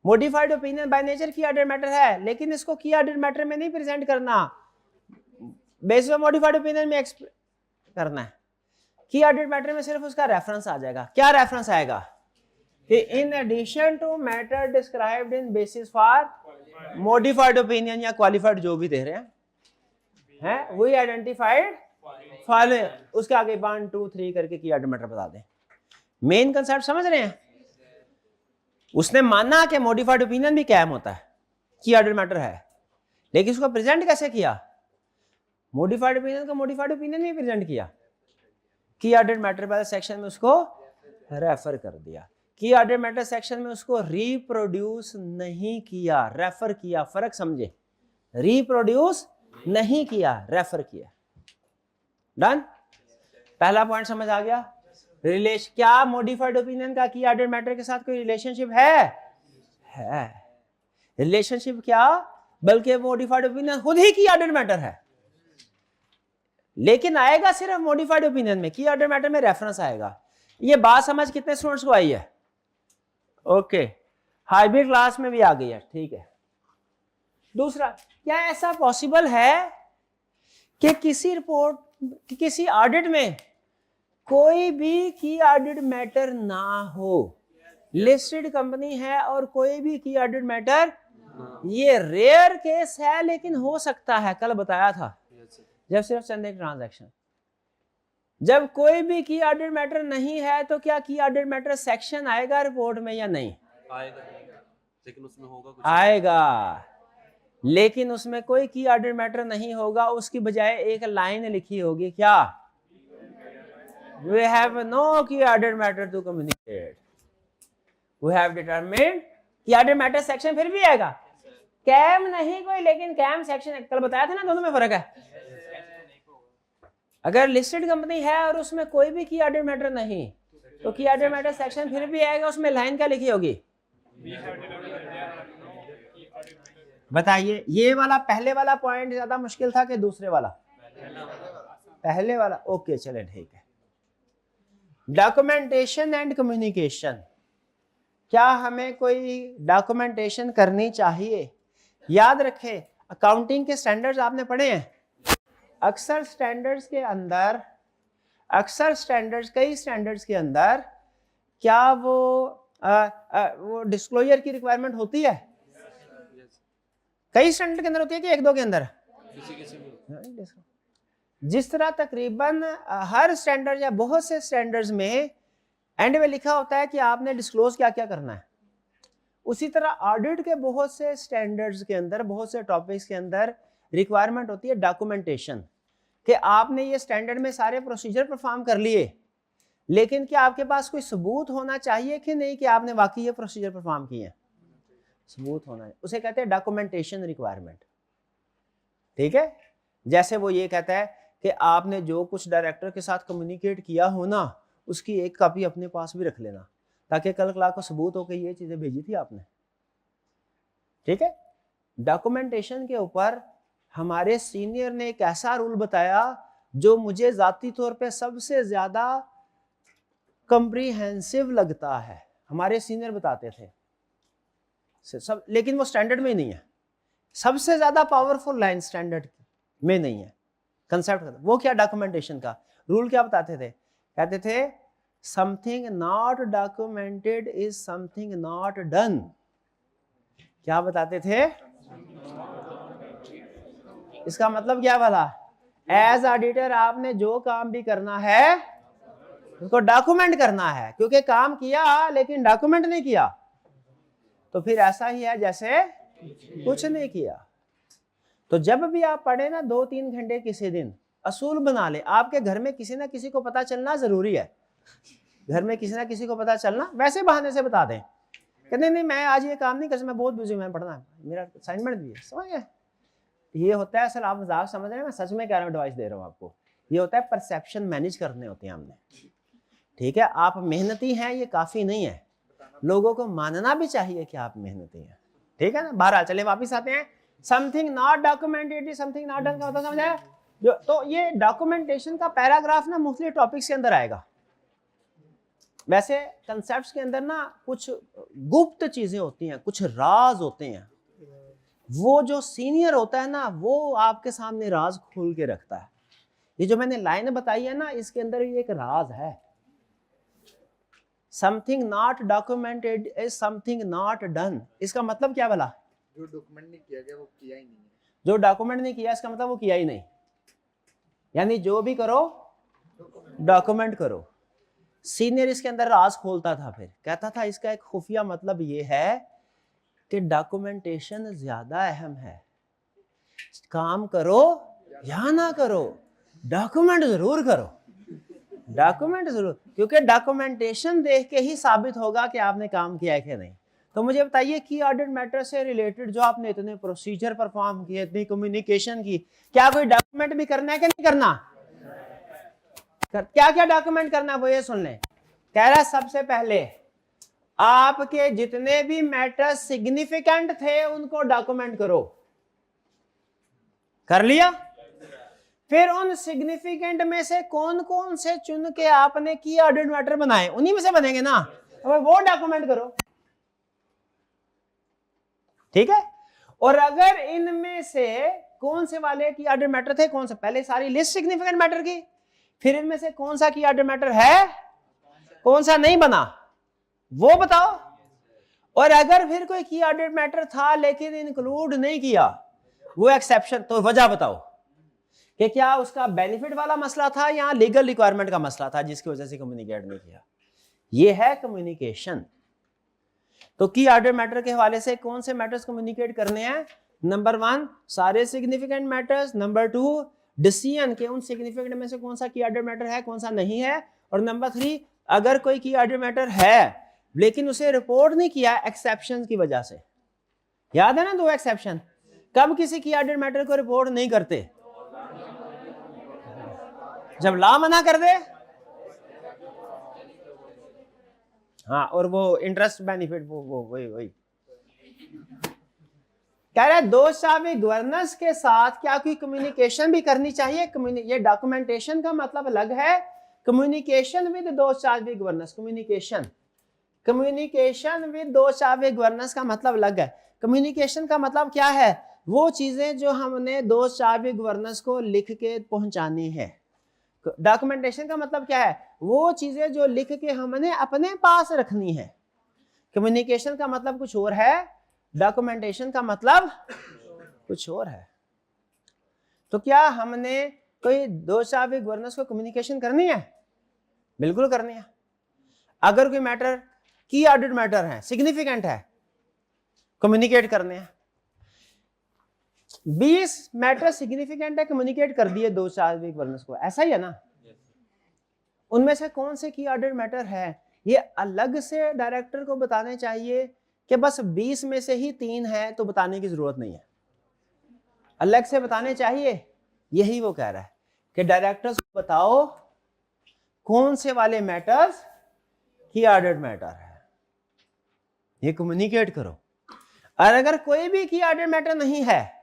मॉडिफाइड ओपिनियन बाय नेचर की ऑर्डर मैटर है, लेकिन इसको की ऑर्डर मैटर में नहीं प्रेजेंट करना, बेसिस ऑफ मॉडिफाइड ओपिनियन में करना है। की ऑर्डर मैटर में सिर्फ उसका रेफरेंस आ जाएगा। क्या रेफरेंस आएगा कि in addition to matter described in basis for modified opinion या क्वालिफाइड जो भी दे रहे हैं वी आइडेंटिफाइड फॉलोइंग, उसके आगे 1 2 3 करके की ऑर्डर मैटर बता दें। मेन कंसेप्ट समझ रहे हैं? उसने माना कि मॉडिफाइड ओपिनियन भी कायम होता है, की ऑर्डर मैटर है, लेकिन उसको प्रेजेंट कैसे किया? मॉडिफाइड ओपिनियन को मॉडिफाइड ओपिनियन में प्रेजेंट किया, की ऑर्डर मैटर वाले सेक्शन में उसको रेफर कर दिया, की ऑर्डर मैटर सेक्शन में उसको रिप्रोड्यूस नहीं किया, रेफर किया। फर्क समझे, रिप्रोड्यूस नहीं किया, रेफर किया। डन? पहला पॉइंट समझ आ गया? क्या मॉडिफाइड ओपिनियन का की ऑर्डर मैटर के साथ कोई रिलेशनशिप है? रिलेशनशिप क्या, बल्कि मॉडिफाइड ओपिनियन खुद ही की ऑर्डर मैटर है, लेकिन आएगा सिर्फ मॉडिफाइड ओपिनियन में, की ऑर्डर मैटर में रेफरेंस आएगा। ये बात समझ कितने स्टूडेंट्स को आई है? ओके, हाइब्रिड क्लास में भी आ गई है, ठीक है। दूसरा, क्या ऐसा पॉसिबल है कि किसी ऑडिट में कोई भी की ऑडिट मैटर ना हो? लिस्टेड कंपनी है और कोई भी की ऑडिट मैटर, ये रेयर केस है लेकिन हो सकता है। कल बताया था जब सिर्फ चंद एक ट्रांजैक्शन, जब कोई भी की ऑडिट मैटर नहीं है तो क्या की ऑडिट मैटर सेक्शन आएगा रिपोर्ट में या नहीं आएगा? लेकिन उसमें होगा कुछ, आएगा, लेकिन उसमें कोई की ऑडिट मैटर नहीं होगा, उसकी बजाय एक लाइन लिखी होगी, क्या? We have no key order matter to communicate. We have determined key order matter section फिर भी आएगा, कैम नहीं कोई, लेकिन कैम सेक्शन, कल बताया था ना, दोनों में फर्क है। अगर लिस्टेड कंपनी है और उसमें कोई भी की ऑर्डर मैटर नहीं, तो की ऑर्डर मैटर सेक्शन फिर भी आएगा, उसमें लाइन क्या लिखी होगी? बताइए, ये वाला पहले वाला पॉइंट ज्यादा मुश्किल था कि दूसरे वाला? पहले वाला। ओके, चले ठीक है। डॉक्यूमेंटेशन एंड कम्युनिकेशन, क्या हमें कोई डॉक्यूमेंटेशन करनी चाहिए? याद रखें, अकाउंटिंग के स्टैंडर्ड्स आपने पढ़े हैं। अक्सर कई स्टैंडर्ड्स के अंदर क्या वो डिस्क्लोजर की रिक्वायरमेंट होती है? कई स्टैंडर्ड के अंदर होती है कि एक दो के अंदर? जिस तरह तकरीबन हर स्टैंडर्ड या बहुत से स्टैंडर्ड्स में एंड में लिखा होता है कि आपने डिस्क्लोज क्या क्या करना है, उसी तरह ऑडिट के बहुत से स्टैंडर्ड्स के अंदर, बहुत से टॉपिक्स के अंदर रिक्वायरमेंट होती है डॉक्यूमेंटेशन, कि आपने ये स्टैंडर्ड में सारे प्रोसीजर परफॉर्म कर लिए, लेकिन क्या आपके पास कोई सबूत होना चाहिए कि नहीं कि आपने वाकई ये प्रोसीजर परफॉर्म किए हैं? सबूत होना है, उसे कहते हैं डॉक्यूमेंटेशन रिक्वायरमेंट। ठीक है, जैसे वो ये कहता है कि आपने जो कुछ डायरेक्टर के साथ कम्युनिकेट किया हो ना, उसकी एक कॉपी अपने पास भी रख लेना, ताकि कल क्लास को सबूत हो कि ये चीजें भेजी थी आपने। ठीक है, डॉक्यूमेंटेशन के ऊपर हमारे सीनियर ने एक ऐसा रूल बताया जो मुझे जाती तौर पे सबसे ज्यादा कॉम्प्रिहेंसिव लगता है। हमारे सीनियर बताते थे सब, लेकिन वो स्टैंडर्ड में ही नहीं है, सबसे ज्यादा पावरफुल लाइन स्टैंडर्ड में नहीं है कंसेप्ट। वो क्या, डॉक्यूमेंटेशन का रूल क्या बताते थे? कहते थे something not documented is something not done. क्या बताते थे? इसका मतलब क्या वाला? एज ऑडिटर आपने जो काम भी करना है उसको डॉक्यूमेंट करना है, क्योंकि काम किया लेकिन डॉक्यूमेंट नहीं किया तो फिर ऐसा ही है जैसे कुछ नहीं किया। तो जब भी आप पढ़े ना 2-3 घंटे किसी दिन असूल बना ले। आपके घर में किसी ना किसी को पता चलना जरूरी है, घर में किसी ना किसी को पता चलना, वैसे बहाने से बता दें कि नहीं मैं आज ये काम नहीं कर सकता, मैं बहुत बिजी हूं, मैं पढ़ना है, मेरा असाइनमेंट भी है, समझ गए। ये होता है, असल आप मजाक समझ रहे हैं, मैं सच में कह रहा हूँ, एडवाइस दे रहा हूँ आपको। ये होता है परसेप्शन मैनेज करने होते हैं हमने, ठीक है। आप मेहनती हैं ये काफी नहीं है, लोगों को मानना भी चाहिए कि आप मेहनती हैं, ठीक है ना। बहरहाल चले वापिस आते हैं। Something not documented, something not done का मतलब समझ आया जो। तो ये डॉक्यूमेंटेशन का पैराग्राफ ना मुख्तलिफ टॉपिक्स के अंदर आएगा। वैसे कंसेप्ट्स के अंदर ना कुछ गुप्त चीजें होती हैं, कुछ राज होते हैं, वो जो सीनियर होता है ना वो आपके सामने राज खोल के रखता है। ये जो मैंने लाइन बताई है ना, इसके अंदर ये एक राज है। Something not documented is something not done. इसका मतलब क्या भला? जो डॉक्यूमेंट नहीं किया गया वो किया ही नहीं है। जो डॉक्यूमेंट नहीं किया इसका मतलब वो किया ही नहीं, यानी जो भी करो डॉक्यूमेंट करो। सीनियर इसके अंदर राज खोलता था, फिर कहता था इसका एक खुफिया मतलब ये है कि डॉक्यूमेंटेशन ज्यादा अहम है, काम करो या ना करो डॉक्यूमेंट जरूर करो, डॉक्यूमेंट जरूर, क्योंकि डॉक्यूमेंटेशन देख के ही साबित होगा कि आपने काम किया है कि नहीं। तो मुझे बताइए की ऑडिट मैटर से रिलेटेड जो आपने इतने प्रोसीजर परफॉर्म किए, इतनी कम्युनिकेशन की, क्या कोई डॉक्यूमेंट भी करना है कि नहीं करना? क्या क्या डॉक्यूमेंट करना है वो ये सुन लें। कह रहा है सबसे पहले आपके जितने भी मैटर सिग्निफिकेंट थे उनको डॉक्यूमेंट करो। कर लिया? फिर उन सिग्निफिकेंट में से कौन कौन से चुन के आपने की ऑडिट मैटर बनाए, उन्हीं में से बनेंगे ना, वो डॉक्यूमेंट करो, ठीक है। और अगर इनमें से कौन से वाले की ऑडिट मैटर थे, कौन से, पहले सारी लिस्ट सिग्निफिकेंट मैटर की, फिर इनमें से कौन सा की ऑडिट मैटर है, कौन सा नहीं बना, वो बताओ। और अगर फिर कोई की ऑडिट मैटर था लेकिन इंक्लूड नहीं किया, वो एक्सेप्शन, तो वजह बताओ कि क्या उसका बेनिफिट वाला मसला था या लीगल रिक्वायरमेंट का मसला था जिसकी वजह से कम्युनिकेट नहीं किया। ये है कम्युनिकेशन। तो की ऑडिट मैटर के हवाले से कौन से मैटर्स कम्युनिकेट करने हैं? नंबर 1 सारे सिग्निफिकेंट मैटर्स, नंबर 2 डिसीजन के उन सिग्निफिकेंट में से कौन सा की ऑडिट मैटर है, कौन सा नहीं है, और नंबर 3 अगर कोई की ऑडिट मैटर है लेकिन उसे रिपोर्ट नहीं किया एक्सेप्शन की वजह से। याद है ना 2 एक्सेप्शन, कब किसी की ऑडिट मैटर को रिपोर्ट नहीं करते? जब लॉ मना कर दे, हाँ, और वो इंटरेस्ट बेनिफिट वो वही कह रहा है। दोषावी गवर्नेंस के साथ क्या कोई कम्युनिकेशन भी करनी चाहिए? ये डॉक्यूमेंटेशन का मतलब अलग है, कम्युनिकेशन विद दोषावी गवर्नेंस, कम्युनिकेशन विद दोषावी गवर्नेंस का मतलब अलग है। कम्युनिकेशन का मतलब क्या है? वो चीजें जो हमने दोषावी गवर्नेंस को लिख के पहुंचानी है। डॉक्यूमेंटेशन का मतलब क्या है? वो चीजें जो लिख के हमने अपने पास रखनी है। कम्युनिकेशन का मतलब कुछ और है, डॉक्यूमेंटेशन का मतलब कुछ और है। तो क्या हमने कोई दोषावी गवर्नेंस को कम्युनिकेशन करनी है? बिल्कुल करनी है। अगर कोई मैटर की ऑडिट मैटर है, सिग्निफिकेंट है, कम्युनिकेट करने हैं। 20 मैटर सिग्निफिकेंट है, कम्युनिकेट कर दिए दोषावी गवर्नेंस को, ऐसा ही है ना? उनमें से कौन से की ऑडिट मैटर है ये अलग से डायरेक्टर को बताने चाहिए कि बस 20 में से ही 3 है तो बताने की जरूरत नहीं है, अलग से बताने चाहिए? यही वो कह रहा है कि डायरेक्टर्स को बताओ कौन से वाले मैटर्स की ऑडिट मैटर है, ये कम्युनिकेट करो। और अगर कोई भी की ऑडिट मैटर नहीं है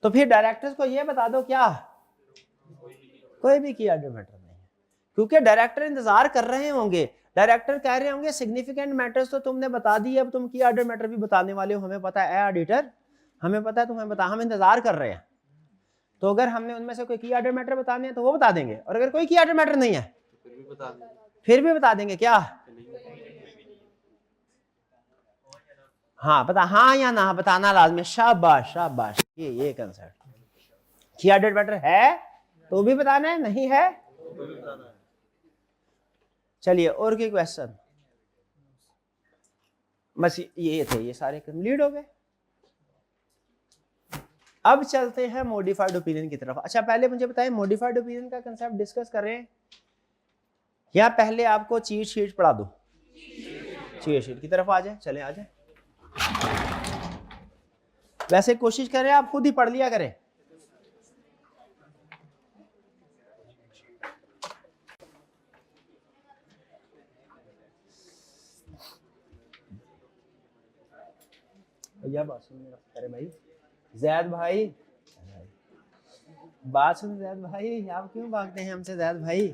तो फिर डायरेक्टर्स को ये बता दो क्या कोई भी की ऑडिट मैटर नहीं है, क्योंकि डायरेक्टर इंतजार कर रहे होंगे, डायरेक्टर कह रहे होंगे सिग्निफिकेंट मैटर्स तो तुमने बता दिए, अब तुम की ऑडिट मैटर भी बताने वाले हो, हमें पता है ऑडिटर, हमें पता है, तुम्हें बता, हम इंतजार कर रहे हैं। तो अगर हमने उनमें से कोई की ऑडिट मैटर बताने हैं तो वो बता देंगे, और अगर कोई की ऑडिट मैटर नहीं है फिर भी बता देंगे क्या? हाँ बता, हाँ या ना बताना लाजमी। शाबाश शाबाश, ये कंसेप्ट। की ऑडिट मैटर है तो भी बताना है, नहीं है चलिए और कोई क्वेश्चन? बस ये थे, ये सारे कंप्लीट हो गए। अब चलते हैं मॉडिफाइड ओपिनियन की तरफ। अच्छा पहले मुझे बताएं मॉडिफाइड ओपिनियन का कंसेप्ट डिस्कस कर रहे हैं या पहले आपको चीट शीट पढ़ा दूं? चीट शीट की तरफ आ जाए, चलें आ जाए। वैसे कोशिश करें आप खुद ही पढ़ लिया करें। भैया बात सुन मेरा करे भाई, जैद भाई बात सुन। जैद भाई आप क्यों भागते हैं हमसे जैद भाई?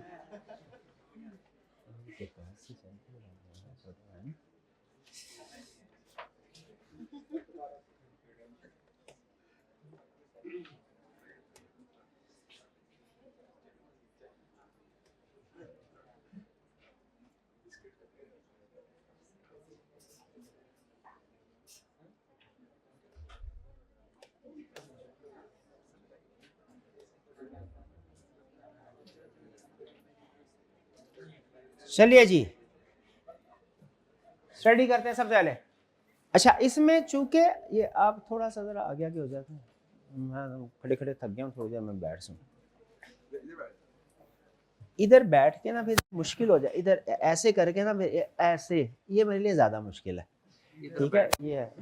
चलिए जी स्टडी करते हैं सबसे पहले। अच्छा इसमें चूंकि ये आप थोड़ा सा जरा आगे आगे हो जाते हैं, मैं खड़े खड़े थक गया हूँ, थोड़ी देर मैं बैठ सकूँ। इधर बैठ के ना फिर मुश्किल हो जाए, इधर ऐसे करके ना फिर ऐसे, ये मेरे लिए ज्यादा मुश्किल है। ठीक है ये है,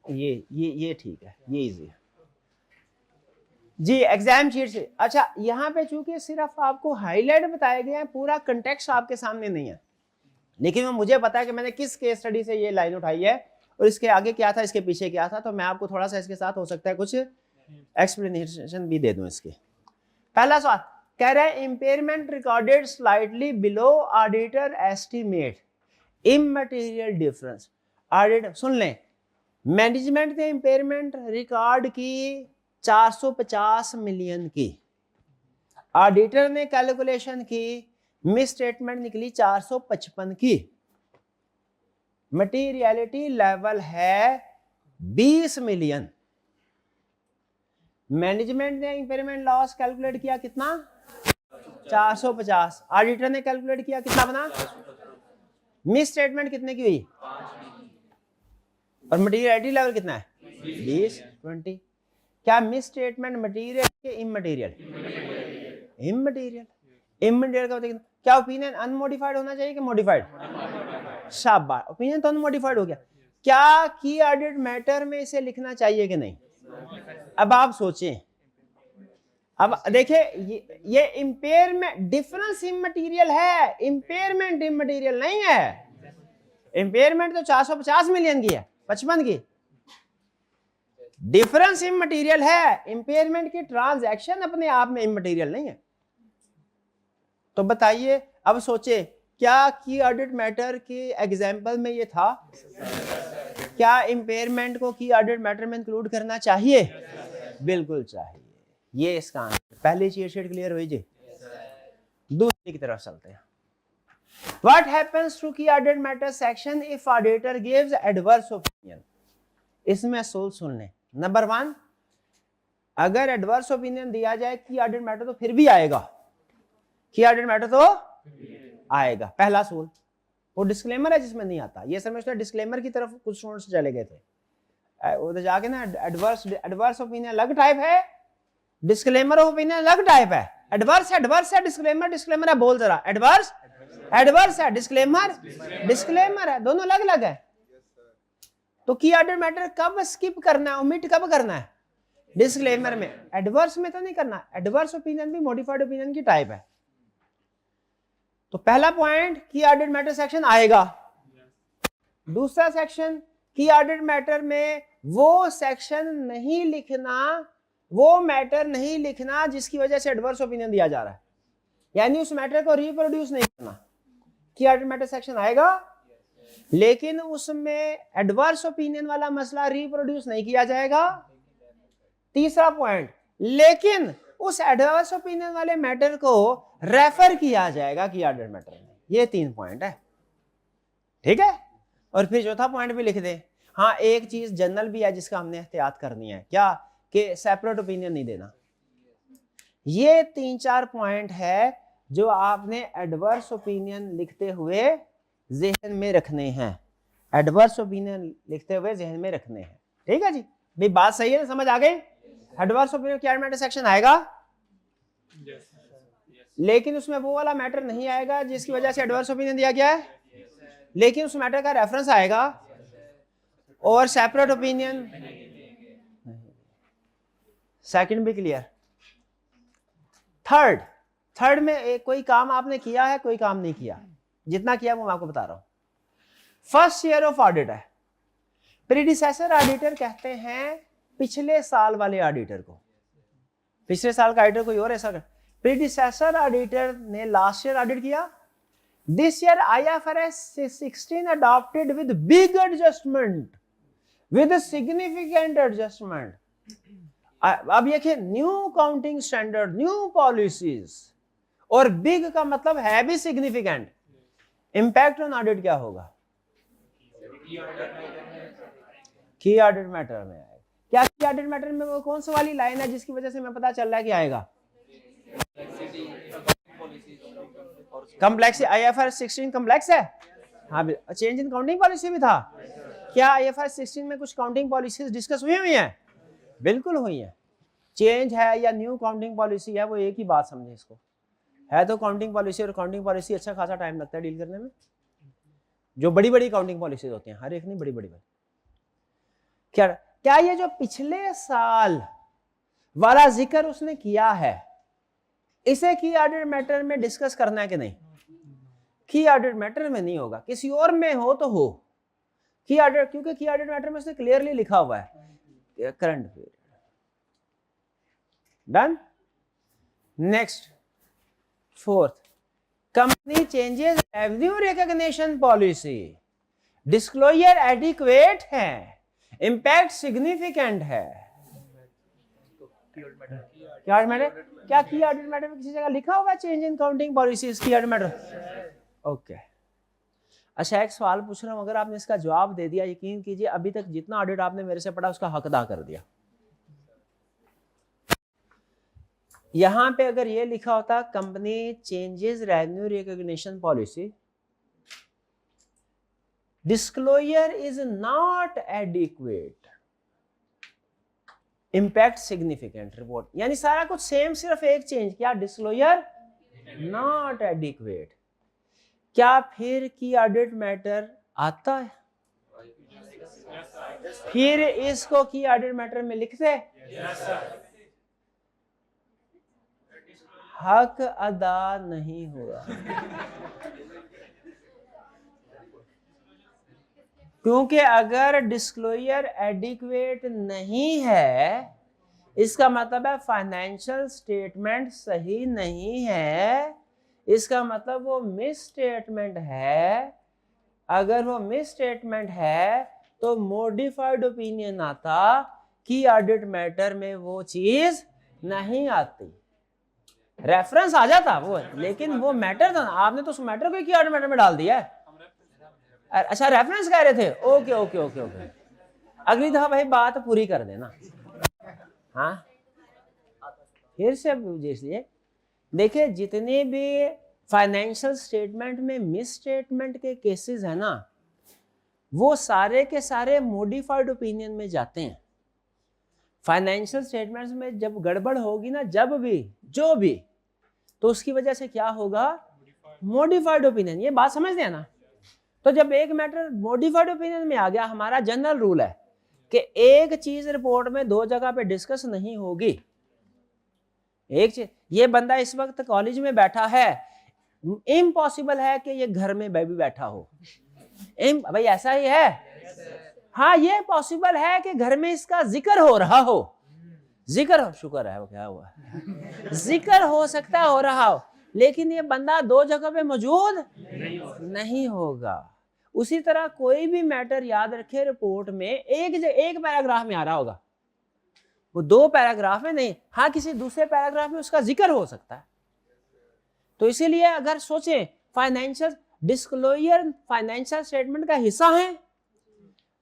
ये ठीक है, ये इजी है जी। एग्जाम शीट से अच्छा यहाँ पे चूंकि सिर्फ आपको हाईलाइट बताए गए हैं, पूरा कंटेक्स्ट आपके सामने नहीं है, लेकिन मुझे पता है कि मैंने किस केस स्टडी से ये लाइन उठाई है और इसके आगे क्या था, इसके पीछे क्या था, तो मैं आपको थोड़ा सा इसके साथ हो सकता है कुछ एक्सप्लेनेशन भी दे दूं इसके। पहला सवाल कह रहा है impairment recorded slightly below auditor estimate immaterial difference. Auditor सुन लें, मैनेजमेंट ने इम्पेयरमेंट रिकॉर्ड की 450 मिलियन की, ऑडिटर ने कैलकुलेशन की, मिस स्टेटमेंट निकली 455 की, मटीरियलिटी लेवल है 20 मिलियन। मैनेजमेंट ने इम्पेयरमेंट लॉस कैलकुलेट किया कितना 450, ऑडिटर ने कैलकुलेट किया कितना बना, मिस स्टेटमेंट कितने की हुई और मटीरियलिटी लेवल कितना है 20 20। क्या मिस स्टेटमेंट मटीरियल के इमटेरियल? इमटेरियल। इमटेरियल का मतलब क्या ओपिनियन अनमोडिफाइड होना चाहिए कि मॉडिफाइड? शाबाश, ओपिनियन तो अनमोडिफाइड हो गया। क्या की ऑडिट मैटर में इसे लिखना चाहिए कि नहीं? अब आप सोचें, अब देखिए ये इम्पेयरमेंट डिफरेंस इमटेरियल है, इम्पेयरमेंट इमटेरियल नहीं है। इम्पेयरमेंट तो 450 मिलियन की है, 55 की, डिफरेंस इमटेरियल है। इम्पेयरमेंट की ट्रांजैक्शन अपने आप में इमटेरियल नहीं है। तो बताइए, अब सोचे क्या की ऑडिट मैटर के एग्जाम्पल में ये था? क्या इम्पेयरमेंट को की ऑडिट मैटर में इंक्लूड करना चाहिए? बिल्कुल चाहिए। ये इसका आंसर। पहली चीज शीट क्लियर हुई जी। दूसरी की तरफ चलते हैं। What happens to key audit matter section if auditor gives adverse opinion? इसमें सोल सुन लें। नंबर 1, अगर एडवर्स ओपिनियन दिया जाए की ऑडिट मैटर तो फिर भी आएगा, की ऑडिट मैटर तो आएगा। पहला सोल वो डिस्क्लेमर है जिसमें नहीं आता। ये समझते हैं डिस्क्लेमर की तरफ कुछ स्टूडेंट्स चले गए थे, उधर जाके ना एडवर्स ओपिनियन अलग टाइप है, डिस्क्लेमर ओपिनियन अलग टाइप है। एडवर्स है, डिस्क्लेमर है। बोल जरा, एडवर्स है, डिस्क्लेमर है, दोनों अलग अलग है। तो की ऑडिट मैटर कब स्किप करना है, ओमिट कब करना है? डिस्क्लेमर में। एडवर्स में तो नहीं करना। एडवर्स ओपिनियन भी मॉडिफाइड ओपिनियन की टाइप है। तो पहला पॉइंट की ऑडिट मैटर सेक्शन आएगा। दूसरा सेक्शन की ऑडिट मैटर में वो सेक्शन नहीं लिखना, वो मैटर नहीं लिखना जिसकी वजह से एडवर्स ओपिनियन दिया जा रहा है, यानी उस मैटर को रिप्रोड्यूस नहीं करना। की ऑडिट मैटर सेक्शन आएगा, लेकिन उसमें एडवर्स ओपिनियन वाला मसला रिप्रोड्यूस नहीं किया जाएगा। तीसरा पॉइंट, लेकिन उस एडवर्स ओपिनियन वाले मैटर को रेफर किया जाएगा की ऑडिट मैटर में। ये 3 पॉइंट है, ठीक है। और फिर चौथा पॉइंट भी लिख दे। हाँ, एक चीज जनरल भी है जिसका हमने एहतियात करनी है, क्या कि सेपरेट ओपिनियन नहीं देना। ये 3-4 पॉइंट है जो आपने एडवर्स ओपिनियन लिखते हुए जहन में रखने हैं, एडवर्स ओपिनियन लिखते हुए जहन में रखने हैं, ठीक है जी। भाई बात सही है ना, समझ आ गई? एडवर्स ओपिनियन की ऑर्डर मैटर सेक्शन आएगा, लेकिन उसमें वो वाला मैटर नहीं आएगा जिसकी वजह से एडवर्स ओपिनियन दिया गया है, लेकिन उस मैटर का रेफरेंस आएगा और सेपरेट ओपिनियन। सेकंड भी क्लियर। थर्ड में एक कोई काम आपने किया है, कोई काम नहीं किया, जितना किया वो मैं आपको बता रहा हूं। फर्स्ट ईयर ऑफ ऑडिट है, प्रीडिसेसर ऑडिटर कहते हैं पिछले साल वाले ऑडिटर को, पिछले साल का ऑडिटर कोई और ऐसा कर, प्रीडिसेसर ऑडिटर ने लास्ट ईयर ऑडिट किया, this year IFRS 16 adopted with big adjustment, with a significant adjustment. अब ये new counting standard, new policies, और बिग का मतलब है भी सिग्निफिकेंट। इंपैक्ट ऑन ऑडिट क्या होगा? की ऑडिट मैटर में आएगा। क्या की ऑडिट मैटर में वो कौन सी वाली लाइन है जिसकी वजह से मैं पता चल रहा है कि आएगा? कम्प्लेक्स, IFRS 16 कम्प्लेक्स है। हाँ, चेंज इन काउंटिंग पॉलिसी भी था। क्या IFRS 16 में कुछ काउंटिंग पॉलिसीज डिस्कस हुई हैं? बिल्कुल हुई हैं। चेंज है या न्यू काउंटिंग पॉलिसी है, वो एक ही बात समझे इसको, है तो काउंटिंग पॉलिसी, और काउंटिंग पॉलिसी अच्छा खासा टाइम लगता है डील करने में। जो बड़ी बड़ी काउंटिंग पॉलिसीज होती हैं, हर एक नहीं, बड़ी बड़ी क्या ये जो पिछले साल वाला जिक्र उसने किया है, इसे की ऑडिट मैटर में डिस्कस करना है कि नहीं? की ऑडिट मैटर में नहीं होगा, किसी और में हो तो हो। की ऑडिट, क्योंकि की ऑडिट मैटर में उसने क्लियरली लिखा हुआ है current period. Done. Next, fourth, company changes revenue recognition policy, disclosure adequate है, इंपैक्ट सिग्निफिकेंट है। क्या मैटर, क्या की ऑडिट मैटर में किसी जगह लिखा होगा चेंज इन काउंटिंग पॉलिसीज की ऑडिट मैटर? ओके। अच्छा, एक सवाल पूछ रहा हूं, अगर आपने इसका जवाब दे दिया, यकीन कीजिए अभी तक जितना ऑडिट आपने मेरे से पढ़ा उसका हक अदा कर दिया। यहां पे अगर ये लिखा होता company changes revenue recognition policy, disclosure is not adequate, impact significant report, यानी सारा कुछ सेम, सिर्फ एक चेंज किया, डिस्क्लोजर नॉट एडिक्वेट, क्या फिर की ऑडिट मैटर आता है? फिर इसको की ऑडिट मैटर में लिखते? हक अदा नहीं हुआ, क्योंकि अगर डिस्क्लोजर एडिक्वेट नहीं है, इसका मतलब है फाइनेंशियल स्टेटमेंट सही नहीं है, इसका मतलब वो मिस स्टेटमेंट है। अगर वो मिस स्टेटमेंट है तो मॉडिफाइड ओपिनियन आता, की ऑडिट मैटर में वो चीज नहीं आती। रेफरेंस आ जाता वो, लेकिन वो मैटर था, आपने तो उस मैटर को की ऑडिट मैटर में डाल दिया है। अच्छा, रेफरेंस कह रहे थे, ओके ओके ओके ओके, अगली दफा भाई बात पूरी कर देना। हाँ, फिर से इसलिए देखिए, जितने भी फाइनेंशियल स्टेटमेंट में मिस स्टेटमेंट के केसेस है ना, वो सारे के सारे मॉडिफाइड ओपिनियन में जाते हैं। फाइनेंशियल स्टेटमेंट्स में जब गड़बड़ होगी ना, जब भी जो भी, तो उसकी वजह से क्या होगा? Modified opinion. ये बात समझते हैं ना? तो जब एक मैटर मॉडिफाइड ओपिनियन में आ गया, हमारा जनरल रूल है कि एक चीज रिपोर्ट में दो जगह पे डिस्कस नहीं होगी। एक चीज, ये बंदा इस वक्त कॉलेज में बैठा है, इम्पॉसिबल है कि ये घर में भी बैठा हो। भाई ऐसा ही है। हाँ, ये पॉसिबल है कि घर में इसका जिक्र हो रहा हो, जिक्र हो, शुक्र है वो क्या हुआ, जिक्र हो सकता हो रहा हो, लेकिन ये बंदा दो जगह पे मौजूद नहीं होगा। उसी तरह कोई भी मैटर याद रखे, रिपोर्ट में एक पैराग्राफ में आ रहा होगा, वो दो पैराग्राफ में नहीं, हाँ किसी दूसरे पैराग्राफ में उसका जिक्र हो सकता है। तो इसीलिए अगर सोचें, फाइनेंशियल डिस्क्लोजर फाइनेंशियल स्टेटमेंट का हिस्सा है।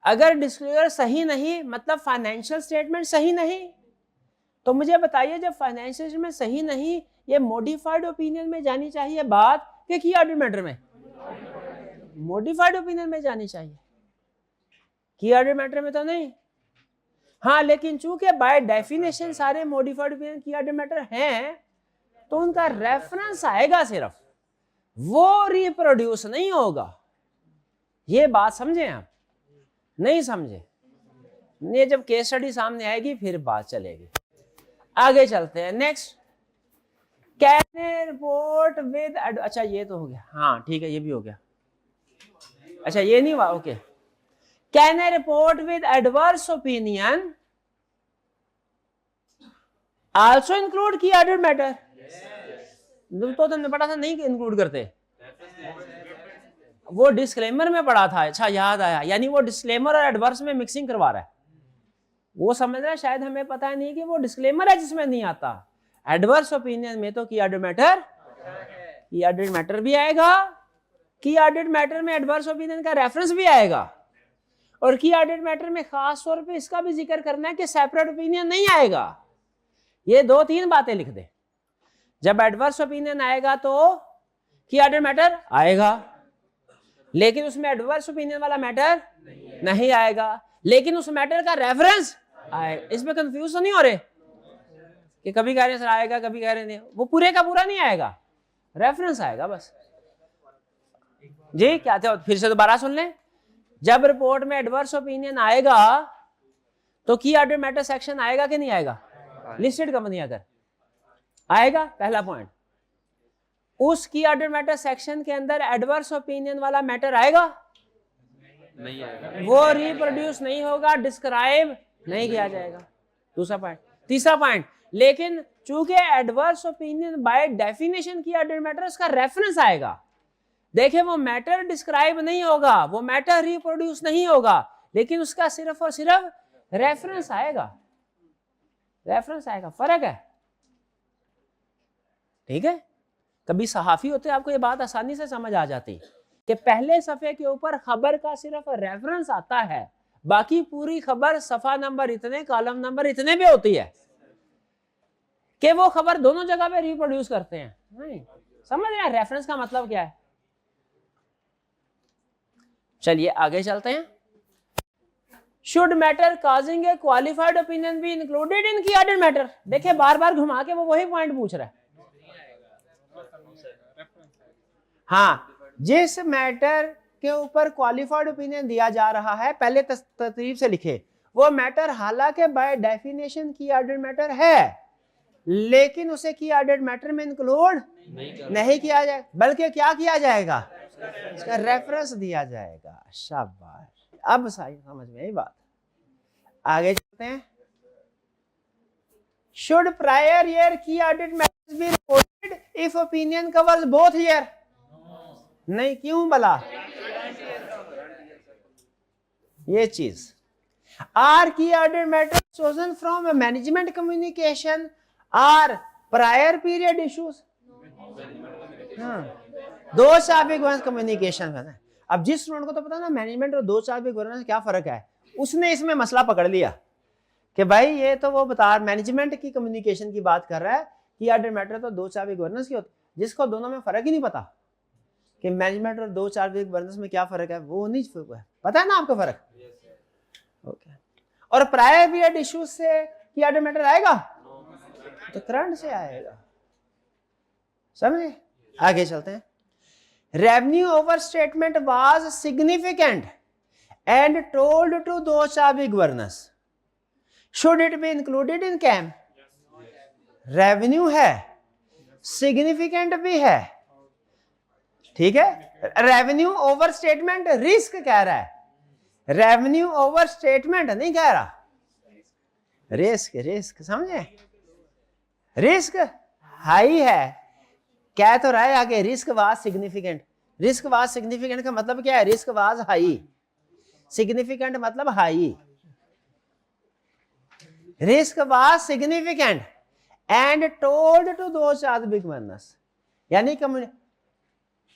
अगर डिस्क्लोजर सही नहीं, मतलब फाइनेंशियल स्टेटमेंट सही नहीं, तो मुझे बताइए जब फाइनेंशियल स्टेटमेंट सही नहीं, ये मॉडिफाइड ओपिनियन में जानी चाहिए बात कि की ऑडिट मैटर में? मॉडिफाइड ओपिनियन में जानी चाहिए, की ऑडिट मैटर में तो नहीं। हाँ, लेकिन चूंकि बाय डेफिनेशन सारे मॉडिफाइड ओपिनियन की ऑर्डर मैटर हैं, तो उनका रेफरेंस आएगा सिर्फ, वो रिप्रोड्यूस नहीं होगा। ये बात समझे आप? नहीं समझे? ये जब केस स्टडी सामने आएगी फिर बात चलेगी। आगे चलते हैं। Next, can a report with, अच्छा ये तो हो गया, हाँ ठीक है, ये भी हो गया। अच्छा ये नहीं हुआ, okay. Can a report with adverse opinion also include की ऑर्डर मैटर? तो तुमने पढ़ा था नहीं कि इंक्लूड करते, वो डिस्क्लेमर में पढ़ा था। अच्छा याद आया, यानी वो डिस्क्लेमर और एडवर्स में मिक्सिंग करवा रहा है। वो समझ रहा है शायद हमें पता नहीं कि वो डिस्क्लेमर है जिसमें नहीं आता। एडवर्स ओपिनियन में तो की ऑर्डर मैटर, की ऑर्डर मैटर भी आएगा, की ऑर्डर मैटर में एडवर्स ओपिनियन का रेफरेंस भी आएगा, और की ऑर्डर मैटर में खास तौर पे इसका भी जिक्र करना है कि सेपरेट ओपिनियन नहीं आएगा। ये 2-3 बातें लिख दे। जब एडवर्स ओपिनियन आएगा तो की ऑर्डर मैटर आएगा, लेकिन उसमें एडवर्स ओपिनियन वाला मैटर नहीं आएगा, लेकिन उस मैटर का रेफरेंस आएगा। इसमें कंफ्यूज तो नहीं हो रहे कि कभी कह रहे सर आएगा, कभी कह रहे नहीं, वो पूरे का पूरा नहीं आएगा, रेफरेंस आएगा बस। जी क्या थे, फिर से दोबारा सुन लें। जब रिपोर्ट में एडवर्स ओपिनियन आएगा तो की ऑर्डर मैटर सेक्शन आएगा कि नहीं आएगा? लिस्टेड कंपनी अगर आएगा, पहला पॉइंट, उस की ऑर्डर मैटर सेक्शन के अंदर एडवर्स ओपिनियन वाला मैटर आएगा? नहीं आएगा, वो रिप्रोड्यूस नहीं होगा, डिस्क्राइब नहीं किया जाएगा। दूसरा पॉइंट। तीसरा पॉइंट, लेकिन चूंकि एडवर्स ओपिनियन बाय डेफिनेशन की ऑर्डर मैटर, उसका रेफरेंस आएगा। देखिए वो मैटर डिस्क्राइब नहीं होगा, वो मैटर रिप्रोड्यूस नहीं होगा, लेकिन उसका सिर्फ और सिर्फ रेफरेंस आएगा, रेफरेंस आएगा। फर्क है, ठीक है। कभी सहाफी होते आपको ये बात आसानी से समझ आ जाती कि पहले सफे के ऊपर खबर का सिर्फ रेफरेंस आता है, बाकी पूरी खबर सफा नंबर इतने, कॉलम नंबर इतने पे होती है कि वो खबर दोनों जगह पे रिप्रोड्यूस करते हैं। नहीं समझ रहे हैं रेफरेंस का मतलब क्या है? चलिए आगे चलते हैं। Should matter causing A qualified opinion B included इन की ऑर्डर मैटर? देखिए बार बार घुमा के वो वही पॉइंट पूछ रहा है। हाँ, जिस मैटर के ऊपर क्वालिफाइड ओपिनियन दिया जा रहा है, पहले तरतीब से लिखे, वो मैटर हालांकि बाय डेफिनेशन की ऑर्डर मैटर है, लेकिन उसे की ऑर्डर मैटर में इंक्लूड नहीं किया जाए, बल्कि क्या किया जाएगा? उसका रेफरेंस दिया जाएगा। शाबाश, अब सही समझ में आई बात। आगे चलते हैं। Should prior year key audit matters be reported if opinion covers both year? नहीं, क्यों भला? ये चीज are key audit matter chosen from management communication are prior period issues? हाँ, 2 शाब्दिक वर्णन कम्युनिकेशन है ना। अब जिस स्टूडेंट को तो पता ना मैनेजमेंट और 2 शाब्दिक वर्णन क्या फर्क है, उसने इसमें मसला पकड़ लिया कि भाई ये तो वो बता मैनेजमेंट की कम्युनिकेशन की बात कर रहा है कि ऑर्डर मैटर तो 2 शाब्दिक वर्णन की होती, जिसको दोनों में फर्क ही नहीं पता कि मैनेजमेंट और 2 शाब्दिक वर्णन में क्या फर्क है, वो नहीं पता है ना आपको फर्क। ओके, और प्रायर पीरियड इश्यूज से कि ऑर्डर मैटर आएगा तो करंट से आएगा, समझे? आगे चलते हैं। Revenue overstatement was significant and told to 2 शाब्दिक वर्णस, should it be included in CAM? Revenue है, सिग्निफिकेंट भी है, ठीक है। रेवेन्यू ओवर स्टेटमेंट रिस्क कह रहा है, रेवेन्यू ओवर स्टेटमेंट नहीं कह रहा, रिस्क, रिस्क समझे? रिस्क हाई है, क्या तो रहा है आगे, risk was significant. Risk was significant का मतलब क्या है? रिस्क वाज हाई, सिग्निफिकेंट मतलब high. Risk was significant and told to 2 शाब्दिक वर्णस, यानी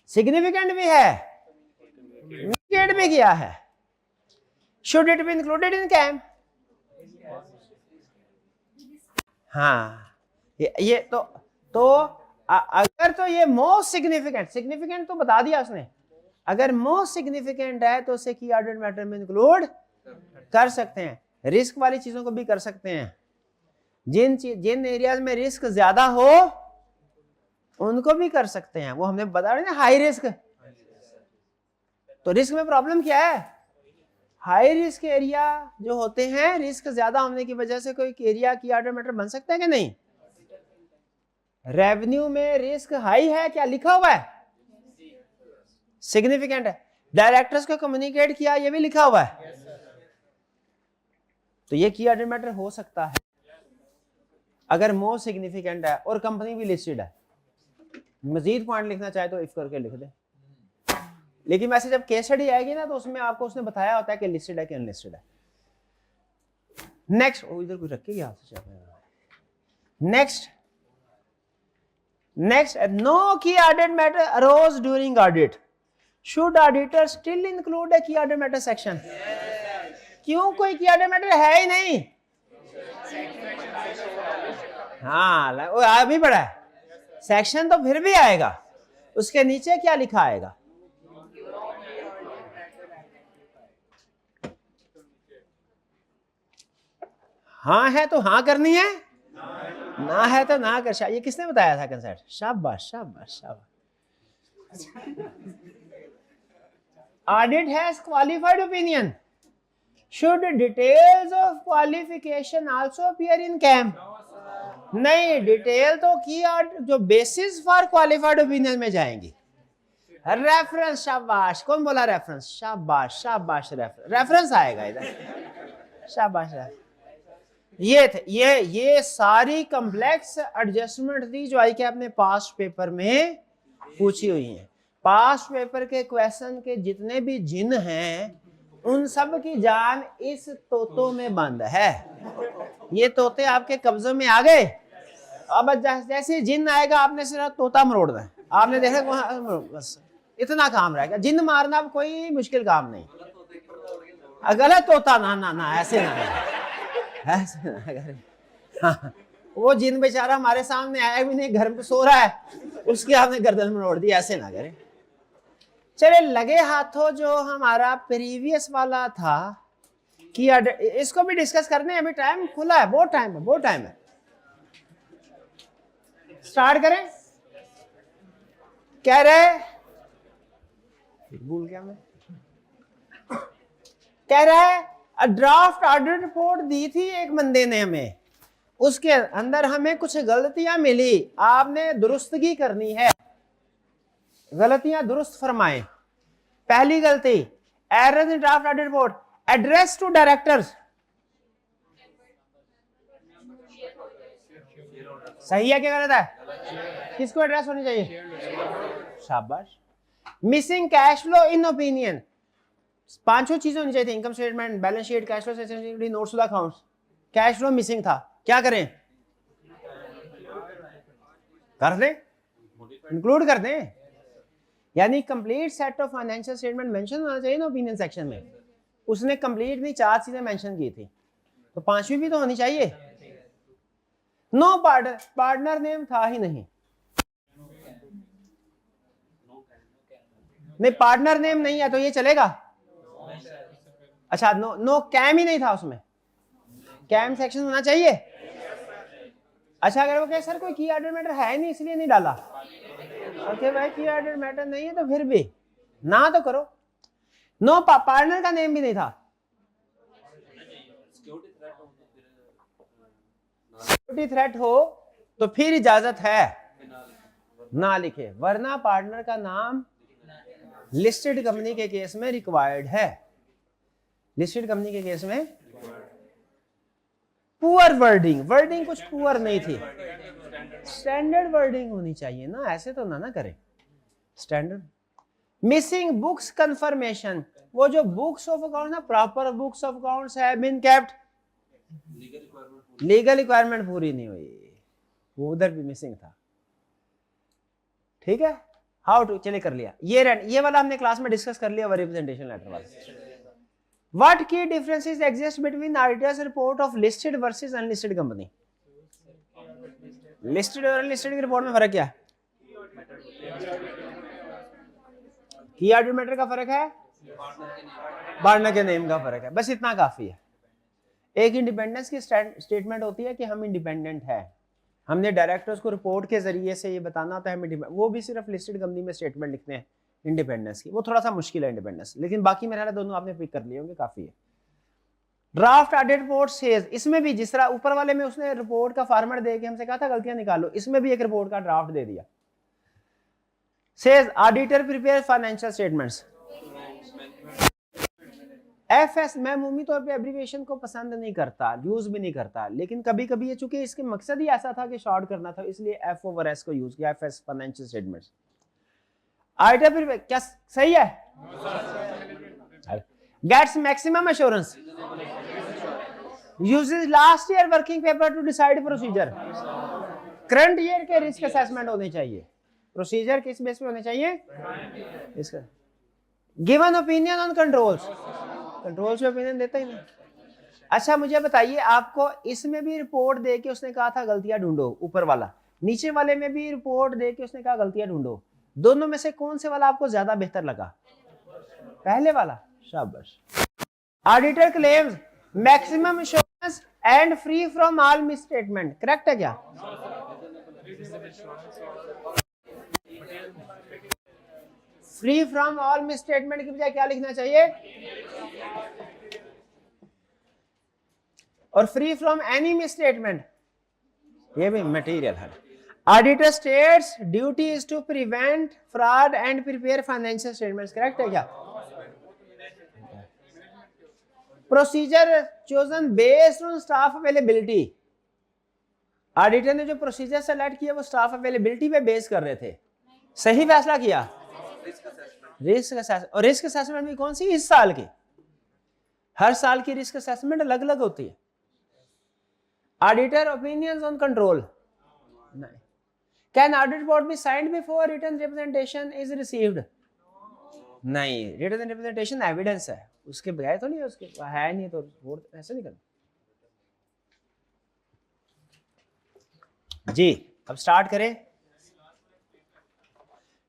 सिग्निफिकेंट भी है, इंडिकेट भी किया है। Should it be included in KAM? हाँ, ये तो अगर तो ये मोस्ट सिग्निफिकेंट, सिग्निफिकेंट तो बता दिया उसने, अगर मोस्ट सिग्निफिकेंट है तो उसे की ऑर्डर मैटर में इंक्लूड कर सकते हैं। रिस्क वाली चीजों को भी कर सकते हैं। जिन एरियाज में रिस्क ज्यादा हो उनको भी कर सकते हैं, वो हमने बताया ना हाई रिस्क। तो रिस्क में प्रॉब्लम क्या है? हाई रिस्क एरिया जो होते हैं, रिस्क ज्यादा होने की वजह से कोई एरिया की ऑर्डर मैटर बन सकता है कि नहीं? रेवेन्यू में रिस्क हाई है, क्या लिखा हुआ है? सिग्निफिकेंट है। डायरेक्टर्स को कम्युनिकेट किया, ये भी लिखा हुआ है। तो ये की ऑर्डर मैटर हो सकता है अगर मोस्ट सिग्निफिकेंट है और कंपनी भी लिस्टेड है। मजीद पॉइंट लिखना चाहे तो इफ करके लिख दे। लेकिन वैसे जब केस स्टडी आएगी ना तो उसमें आपको उसने बताया होता है कि लिस्टेड है कि अनलिस्टेड है। नेक्स्ट, इधर कोई रख के गया नेक्स्ट नो की order matter arrows during audit, should auditor still include ए की ऑर्डर मैटर सेक्शन? क्यों? कोई की ऑर्डर मैटर है ही नहीं। हाँ, वो अभी पड़ा है सेक्शन, तो फिर भी आएगा। उसके नीचे क्या लिखा आएगा? हाँ है तो हाँ करनी है, ना है तो ना कर। ये किसने बताया था कंसेप्ट? शाबाश शाबाश शाबाश। Audit has qualified opinion, should details of qualification also appear in KAM? नहीं, डिटेल तो की जो बेसिस फॉर क्वालिफाइड ओपिनियन में जाएंगी। रेफरेंस, शाबाश। कौन बोला रेफरेंस? शाबाश शाबाश, रेफरेंस आएगा इधर। शाबाश। ये सारी कॉम्प्लेक्स एडजस्टमेंट थी जो आई कैप ने पास्ट पेपर में पूछी हुई है। पास्ट पेपर के क्वेश्चन के जितने भी जिन हैं उन सब की जान इस तोतों में बंद है। ये तोते आपके कब्जे में आ गए, अब जैसे जिन आएगा आपने सिर्फ तोता मरोड़ है। आपने देखा बस इतना काम रहेगा। जिन मारना अब कोई मुश्किल काम नहीं। गलत तोता ना ना ना, ऐसे ना ऐसे ना करे। हाँ, वो जिन बेचारा हमारे सामने आया भी नहीं, घर में सो रहा है, उसकी आपने गर्दन में मरोड़ दी, ऐसे ना करे। चले लगे हाथों जो हमारा प्रीवियस वाला था कि इसको भी डिस्कस करने अभी टाइम खुला है, बहुत टाइम है, बहुत टाइम है। स्टार्ट करें? कह रहे भूल गया मैं। कह रहा है ड्राफ्ट ऑडिट रिपोर्ट दी थी एक बंदे ने हमें, उसके अंदर हमें कुछ गलतियां मिली, आपने दुरुस्तगी करनी है, गलतियां दुरुस्त फरमाएं। पहली गलती, errors in draft audit report, address to directors. सही है क्या गलत है? किसको एड्रेस होनी चाहिए? शाबाश। Missing cash flow in opinion, पांचों चीजें होनी चाहिए थी, income statement, balance sheet, cash flow statement, notes to the accounts. Cash flow missing था, क्या करें? कर दें, इंक्लूड कर दें। यानी complete set of financial statement mention होना चाहिए ना ओपिनियन सेक्शन में। उसने कंप्लीट नहीं, 4 चीजें मेंशन की थी, तो 5वीं भी तो होनी चाहिए। नो पार्टनर नेम था ही नहीं। नहीं, पार्टनर नेम नहीं है तो ये चलेगा? अच्छा, नो कैम ही नहीं था उसमें, कैम सेक्शन होना चाहिए। अच्छा, अगर वो कहे सर कोई की ऑर्डर मैटर है नहीं इसलिए नहीं डाला, ओके भाई, की ऑर्डर मैटर नहीं है तो फिर भी ना तो करो। नो पार्टनर का नेम भी नहीं था। सिक्योरिटी थ्रेट हो तो फिर इजाजत है, ना लिखे, वरना पार्टनर का नाम लिस्टेड कंपनी के केस में रिक्वायर्ड है। लिस्टेड कंपनी के केस में पुअर वर्डिंग कुछ पुअर नहीं थी, स्टैंडर्ड वर्डिंग होनी चाहिए ना, ऐसे तो ना करें स्टैंडर्ड। मिसिंग बुक्स कंफर्मेशन, वो जो बुक्स ऑफ अकाउंट ना, proper books of accounts have been kept, legal requirement पूरी नहीं हुई, वो उधर भी मिसिंग था। ठीक है, हाउ टू, चले कर लिया। ये वाला हमने क्लास में डिस्कस कर लिया, रिप्रेजेंटेशन लेटर वाला। What key differences exist between auditor's report of listed versus unlisted company? Listed और अनलिस्टेड की रिपोर्ट में फर्क क्या है? की ऑडिट मैटर का फर्क है, पार्टनर के नेम का फर्क है, बस इतना काफी है। एक इंडिपेंडेंस की स्टेटमेंट होती है कि हम इंडिपेंडेंट है, हमने डायरेक्टर्स को रिपोर्ट के जरिए से ये बताना होता है हम इंडिपेंडेंट, वो भी सिर्फ लिस्टेड कंपनी में स्टेटमेंट लिखते हैं इंडिपेंडेंस की, वो थोड़ा सा मुश्किल है इंडिपेंडेंस, लेकिन बाकी मेरे ख्याल दोनों आपने पिक कर लिए होंगे, काफी है। ड्राफ्ट ऑडिट रिपोर्ट सेज, इसमें भी जिस तरह ऊपर वाले में उसने रिपोर्ट का फॉर्मेट दे के हमसे कहा था गलतियां निकालो, इसमें भी एक रिपोर्ट का ड्राफ्ट दे दिया। Says auditor prepare financial statements. FS मैं अमूमी तौर पे एब्रीविएशन को पसंद नहीं करता, यूज भी नहीं करता, लेकिन कभी कभी ये चूंकि इसके मकसद ही ऐसा था कि शॉर्ट करना था, इसलिए एफ ओवर एस को यूज किया, FS financial statements. Auditor prepare क्या सही है? Gets maximum assurance, uses last year working paper to decide procedure. Current year के रिस्क असेसमेंट होने चाहिए, प्रोसीजर किस बेस पे होने चाहिए? इसका given opinion on controls, controls पे ओपिनियन देता ही नहीं। अच्छा मुझे बताइए, आपको इसमें भी रिपोर्ट दे के उसने कहा था गलतियां ढूंढो, ऊपर वाला, नीचे वाले में भी रिपोर्ट दे के उसने कहा गलतियां ढूंढो, दोनों में से कौन से वाला आपको ज्यादा बेहतर लगा? पहले वाला, शाबाश। Auditor claims maximum assurance and free from all misstatement, correct है क्या? फ्री फ्रॉम ऑल मिसस्टेटमेंट की बजाय क्या लिखना चाहिए? और फ्री फ्रॉम एनी मिसस्टेटमेंट, ये भी मटेरियल है। Auditor states duty is to prevent fraud and prepare financial statements, correct है क्या? Procedure chosen based on staff availability, auditor ने जो प्रोसीजर सेलेक्ट किया वो स्टाफ अवेलेबिलिटी पे बेस कर रहे थे, सही फैसला किया? रिस्क असेसमेंट, और रिस्क असेसमेंट भी कौन सी? इस साल की, हर साल की रिस्क असेसमेंट अलग अलग होती है। ऑडिटर ओपिनियंस ऑन कंट्रोल, नहीं। Can audit report be signed before written representation is received, नहीं, रिटन रिप्रेजेंटेशन एविडेंस है, उसके बगैर तो नहीं है, उसके है नहीं तो रिपोर्ट ऐसे नहीं करना जी। अब स्टार्ट करें,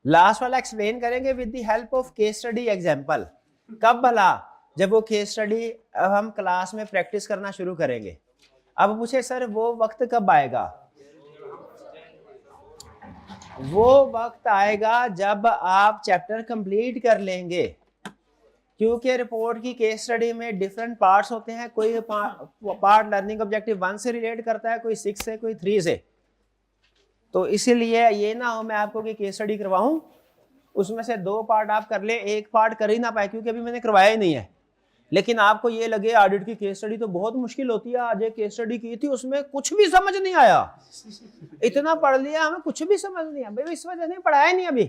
लास्ट वाला एक्सप्लेन करेंगे with the help of case study example. कब भला? जब वो केस स्टडी अब हम क्लास में प्रैक्टिस करना शुरू करेंगे। अब पूछे सर वो वक्त कब आएगा? वो वक्त आएगा जब आप चैप्टर कंप्लीट कर लेंगे, क्योंकि रिपोर्ट की केस स्टडी में डिफरेंट पार्ट्स होते हैं, कोई पार्ट लर्निंग ऑब्जेक्टिव 1 से रिलेट करता है, कोई 6 से, कोई 3 से। तो इसीलिए ये ना हो मैं आपको कि केस स्टडी करवाऊं उसमें से 2 पार्ट आप कर ले, 1 पार्ट कर ही ना पाए, क्योंकि अभी मैंने करवाया ही नहीं है, लेकिन आपको ये लगे ऑडिट की केस स्टडी तो बहुत मुश्किल होती है। आज एक केस स्टडी की थी, उसमें कुछ भी समझ नहीं आया, इतना पढ़ लिया हमें कुछ भी समझ नहीं आया, भाई इस वजह से पढ़ाया नहीं अभी,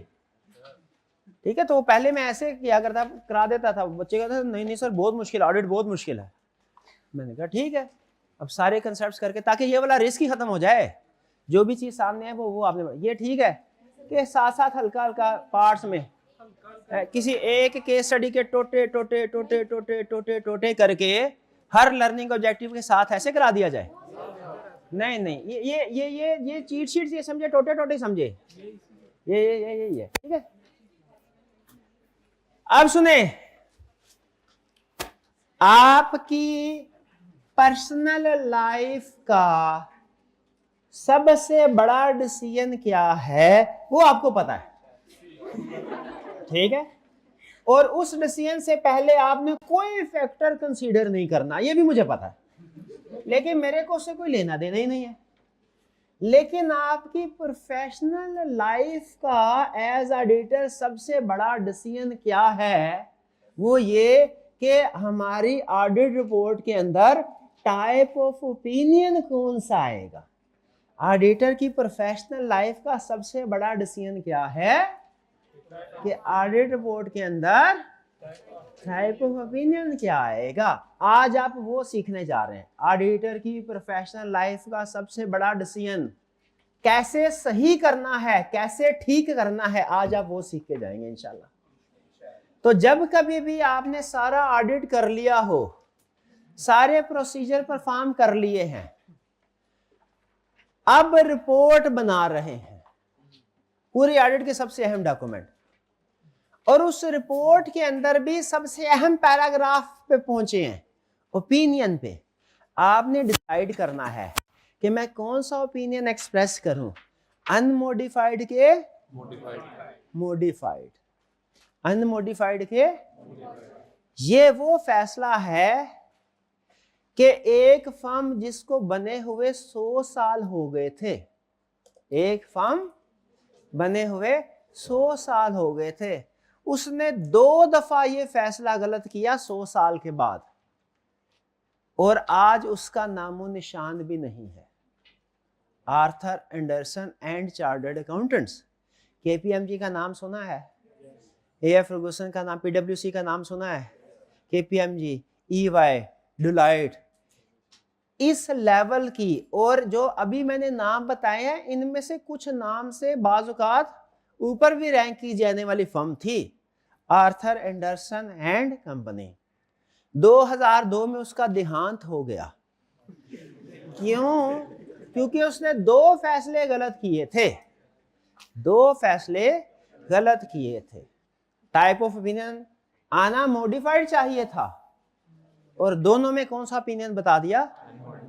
ठीक है। तो पहले मैं ऐसे किया करता, करा देता था, बच्चे कहते थे नहीं नहीं सर बहुत मुश्किल, ऑडिट बहुत मुश्किल है। मैंने कहा ठीक है, अब सारे कंसेप्ट करके, ताकि ये वाला रिस्क ही खत्म हो जाए, जो भी चीज सामने है वो आपने, ये ठीक है कि साथ साथ हल्का हल्का पार्ट्स में किसी एक केस स्टडी के टोटे टोटे टोटे टोटे टोटे टोटे करके हर लर्निंग ऑब्जेक्टिव के साथ ऐसे करा दिया जाए, नहीं नहीं, ये चीट शीट ये समझे, टोटे टोटे समझे, ये ठीक है। अब सुने, आपकी पर्सनल लाइफ का सबसे बड़ा डिसीजन क्या है वो आपको पता है, ठीक है, और उस डिसीजन से पहले आपने कोई फैक्टर कंसीडर नहीं करना, ये भी मुझे पता है, लेकिन मेरे को उससे कोई लेना देना ही नहीं है। लेकिन आपकी प्रोफेशनल लाइफ का एज ऑडिटर सबसे बड़ा डिसीजन क्या है? वो ये कि हमारी ऑडिट रिपोर्ट के अंदर टाइप ऑफ ओपिनियन कौन सा आएगा। ऑडिटर की प्रोफेशनल लाइफ का सबसे बड़ा डिसीजन क्या है कि ऑडिट रिपोर्ट के अंदर टाइप ऑफ ओपिनियन क्या आएगा। आज आप वो सीखने जा रहे हैं। ऑडिटर की प्रोफेशनल लाइफ का सबसे बड़ा डिसीजन कैसे सही करना है, कैसे ठीक करना है, आज आप वो सीख के जाएंगे इंशाल्लाह। तो जब कभी भी आपने सारा ऑडिट कर लिया हो, सारे प्रोसीजर परफॉर्म कर लिए हैं, अब रिपोर्ट बना रहे हैं, पूरी ऑडिट के सबसे अहम डॉक्यूमेंट, और उस रिपोर्ट के अंदर भी सबसे अहम पैराग्राफ पे पहुंचे हैं, ओपिनियन पे। आपने डिसाइड करना है कि मैं कौन सा ओपिनियन एक्सप्रेस करूं, अनमोडिफाइड के मॉडिफाइड, अनमोडिफाइड के। ये वो फैसला है कि एक फर्म जिसको बने हुए 100 साल हो गए थे, एक फर्म बने हुए 100 साल हो गए थे, उसने 2 दफा ये फैसला गलत किया 100 साल के बाद, और आज उसका नामो निशान भी नहीं है। Arthur Andersen and chartered accountants, KPMG का नाम सुना है, एएफ फर्गूसन का नाम, पीडब्ल्यूसी का नाम सुना है, केपीएमजी, ईवाई, डिलॉयट, इस लेवल की। और जो अभी मैंने नाम बताए हैं इनमें से कुछ नाम से बाजुकात ऊपर भी रैंक की जाने वाली फर्म थी, आर्थर एंडरसन एंड कंपनी। 2002 में उसका देहांत हो गया। क्यों? क्योंकि उसने 2 फैसले गलत किए थे, 2 फैसले गलत किए थे। टाइप ऑफ ओपिनियन आना मॉडिफाइड चाहिए था, और दोनों में कौन सा ओपिनियन बता दिया,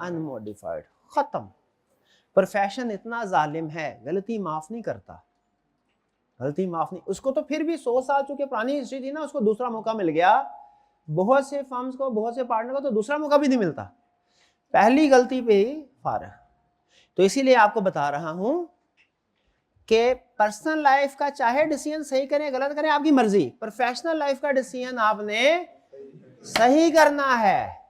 अनमॉडिफाइड। खत्म। प्रोफेशन इतना जालिम है, गलती माफ नहीं करता, गलती माफ नहीं। उसको तो फिर भी 100 साल चुके पुरानी हिस्ट्री थी ना, उसको दूसरा मौका मिल गया। बहुत से फर्म्स को, बहुत से पार्टनर को तो दूसरा मौका भी नहीं मिलता, पहली गलती पे ही फारग। तो इसीलिए आपको बता रहा हूं कि पर्सनल लाइफ का चाहे डिसीजन सही करें गलत करें आपकी मर्जी, प्रोफेशनल लाइफ का डिसीजन आपने सही करना है।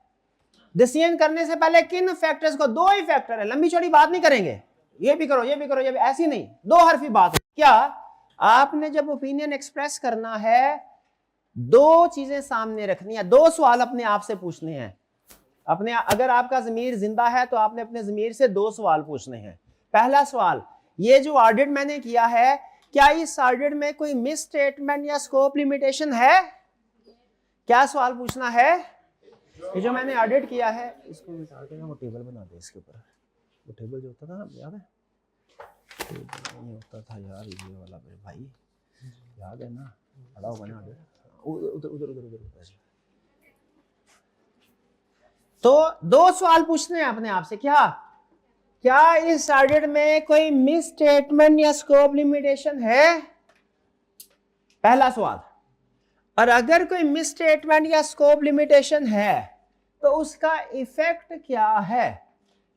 डिसीजन करने से पहले किन फैक्टर्स को, 2 ही फैक्टर है, लंबी चौड़ी बात नहीं करेंगे, ये भी करो ये भी करो ये भी, ऐसी नहीं, 2 हरफी बात है। क्या आपने जब ओपिनियन एक्सप्रेस करना है 2 चीजें सामने रखनी है, 2 सवाल अपने आप से पूछने हैं अपने। अगर आपका ज़मीर जिंदा है तो आपने अपने ज़मीर से 2 सवाल पूछने हैं। पहला सवाल, ये जो ऑडिट मैंने किया है, क्या इस ऑडिट में कोई मिस स्टेटमेंट या स्कोप लिमिटेशन है? क्या सवाल पूछना है? ये जो मैंने ऑडिट किया है, इसको मिटा के ना वो टेबल बना दे इसके ऊपर। वो टेबल जो होता था ना, याद है? नहीं होता था यार ये वाला मेरे भाई, याद है ना? बड़ा बना दे उधर उधर उधर उधर। तो 2 सवाल पूछने हैं अपने आप से, क्या इस ऑडिट में कोई मिस स्टेटमेंट या स्कोप लिमिटेशन है? पहला सवाल। और अगर कोई मिस स्टेटमेंट या स्कोप लिमिटेशन है तो उसका इफेक्ट क्या है?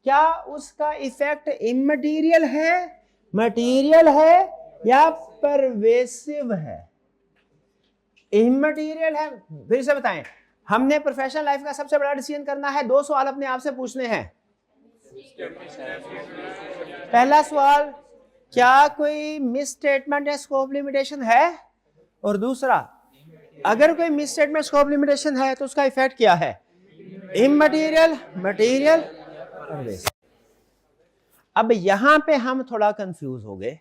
क्या उसका इफेक्ट इमटेरियल है, मटेरियल है या परवेसिव है? इमटेरियल है। फिर से बताएं, हमने प्रोफेशनल लाइफ का सबसे बड़ा डिसीजन करना है, 2 सवाल अपने आप से पूछने हैं। पहला सवाल, क्या कोई मिस स्टेटमेंट या स्कोप लिमिटेशन है? और दूसरा, अगर कोई मिस स्टेटमेंट स्कोप लिमिटेशन है तो उसका इफेक्ट क्या है? Immaterial, material, pervasive. अब यहां पे हम थोड़ा कंफ्यूज हो गए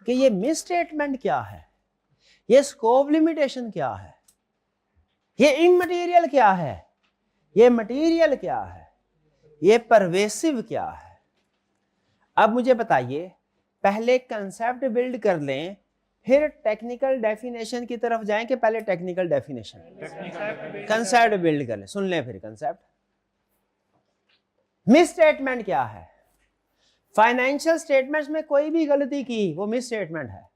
कि ये मिस स्टेटमेंट क्या है, ये स्कोप लिमिटेशन क्या है, ये इमटेरियल क्या है, ये मटेरियल क्या है, ये परवेसिव क्या है? अब मुझे बताइए, पहले कंसेप्ट बिल्ड कर लें फिर टेक्निकल डेफिनेशन की तरफ जाएं कि पहले टेक्निकल डेफिनेशन? कंसेप्ट बिल्ड कर लें। सुन लें फिर कंसेप्ट। मिस स्टेटमेंट क्या है? फाइनेंशियल स्टेटमेंट्स में कोई भी गलती की वो मिस स्टेटमेंट है।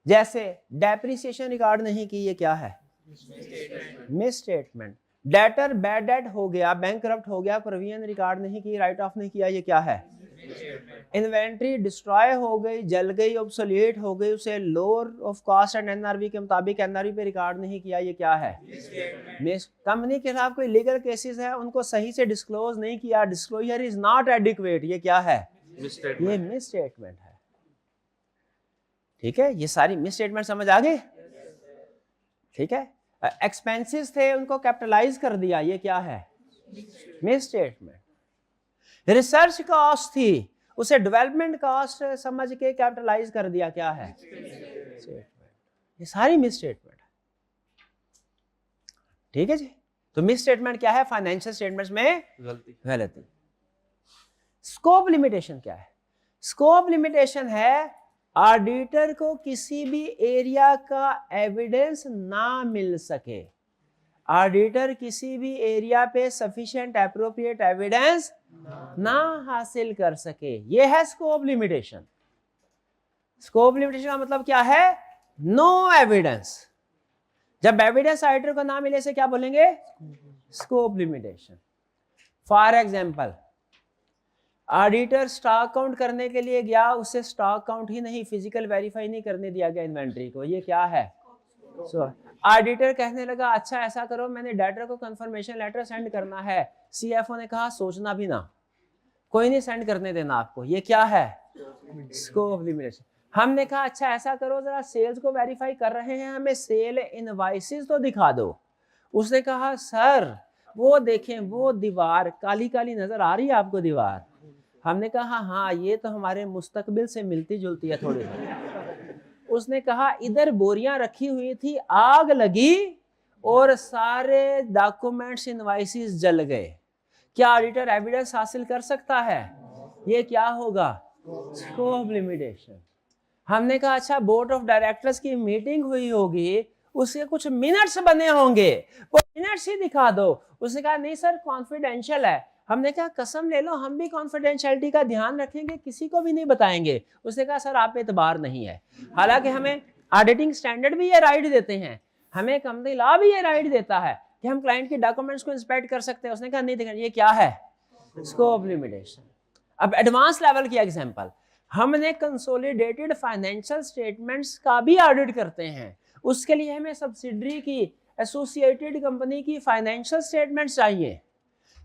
जैसे डेप्रिसिएशन रिकॉर्ड नहीं की, ये क्या है? Miss statement. Debtor bad debt हो गया, बैंकरप्ट हो गया, प्रोविजन रिकॉर्ड नहीं की, राइट ऑफ नहीं किया, ये क्या है? इन्वेंट्री डिस्ट्रॉय हो गई, जल गई, ऑब्सोलीट हो गई, उसे lower of cost and NRV के मुताबिक एनआरवी पे रिकॉर्ड नहीं किया, ये क्या है? मिस। कंपनी के खिलाफ कोई लीगल केसेस है, उनको सही से डिस्क्लोज नहीं किया, डिस्क्लोजर इज नॉट एडिक्वेट, ये क्या है? ये मिस स्टेटमेंट है। ठीक है, ये सारी मिस स्टेटमेंट समझ आ गई? ठीक है। एक्सपेंसेस थे, उनको कैपिटलाइज कर दिया, ये क्या है? Miss statement. रिसर्च कॉस्ट थी, उसे डेवलपमेंट कॉस्ट समझ के कैपिटलाइज कर दिया, क्या है? ये सारी मिस स्टेटमेंट है। ठीक है जी। तो मिस स्टेटमेंट क्या है? फाइनेंशियल स्टेटमेंट्स में गलती। स्कोप लिमिटेशन क्या है? स्कोप लिमिटेशन है ऑडिटर को किसी भी एरिया का एविडेंस ना मिल सके। ऑडिटर किसी भी एरिया पे सफिशिएंट एप्रोप्रिएट एविडेंस ना हासिल कर सके, ये है स्कोप लिमिटेशन। स्कोप लिमिटेशन का मतलब क्या है? No evidence. जब एविडेंस ऑडिटर को ना मिले से क्या बोलेंगे? Scope limitation. For example, auditor stock count करने के लिए गया, उसे स्टॉक काउंट ही नहीं, फिजिकल वेरीफाई नहीं करने दिया गया इन्वेंट्री को, ये क्या है? ऑडिटर कहने लगा अच्छा ऐसा करो, मैंने डायरेक्टर को कंफर्मेशन लेटर सेंड करना है। सीएफओ ने कहा सोचना भी ना, कोई नहीं सेंड करने देना आपको, ये क्या है? Scope limitation. हमने कहा अच्छा ऐसा करो, जरा सेल्स को वेरीफाई कर रहे हैं, हमें सेल इनवॉइसेस तो दिखा दो। उसने कहा सर वो देखें, वो दीवार काली काली नजर आ रही है आपको दीवार? हमने कहा हाँ ये तो हमारे मुस्तकबिल से मिलती जुलती है थोड़ी सी। उसने कहा इधर बोरियां रखी हुई थी, आग लगी और सारे डॉक्यूमेंट्स इनवॉइसेस जल गए। क्या ऑडिटर एविडेंस हासिल कर सकता है? ये क्या होगा? Scope limitation. हमने कहा अच्छा बोर्ड ऑफ डायरेक्टर्स की मीटिंग हुई होगी, उसके कुछ मिनट्स बने होंगे, वो मिनट्स ही दिखा दो। उसने कहा नहीं सर कॉन्फिडेंशियल है। हमने कहा कसम ले लो हम भी कॉन्फिडेंशियलिटी का ध्यान रखेंगे, किसी को भी नहीं बताएंगे। उसने कहा सर आप पे एतबार नहीं है। हालांकि हमें ऑडिटिंग स्टैंडर्ड भी ये राइट देते हैं, हमें कंपनी लॉ भी ये राइट देता है कि हम क्लाइंट के डॉक्यूमेंट्स को इंस्पेक्ट कर सकते हैं। उसने कहा नहीं देखा, ये क्या है? Scope limitation. अब एडवांस लेवल की एग्जांपल, हमने कंसोलिडेटेड फाइनेंशियल स्टेटमेंट्स का भी ऑडिट करते हैं। उसके लिए हमें सब्सिडरी की, एसोसिएटेड कंपनी की फाइनेंशियल स्टेटमेंट्स चाहिए।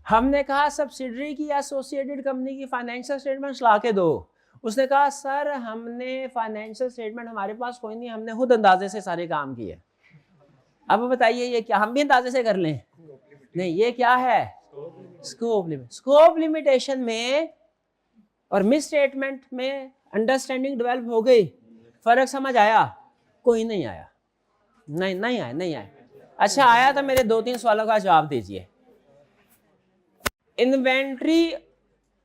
हमने कहा सब्सिडरी की, एसोसिएटेड कंपनी की फाइनेंशियल स्टेटमेंट्स ला के दो। उसने कहा सर हमने फाइनेंशियल स्टेटमेंट हमारे पास कोई नहीं, हमने खुद अंदाजे से सारे काम किए। अब बताइए ये क्या, हम भी अंदाजे से कर लें? नहीं, ये क्या है? Scope limit. स्कोप लिमिटेशन में और मिस स्टेटमेंट में अंडरस्टैंडिंग डेवलप हो गई, फर्क समझ आया? कोई नहीं आया। नहीं आया। अच्छा आया तो मेरे 2-3 सवालों का जवाब दीजिए। इन्वेंट्री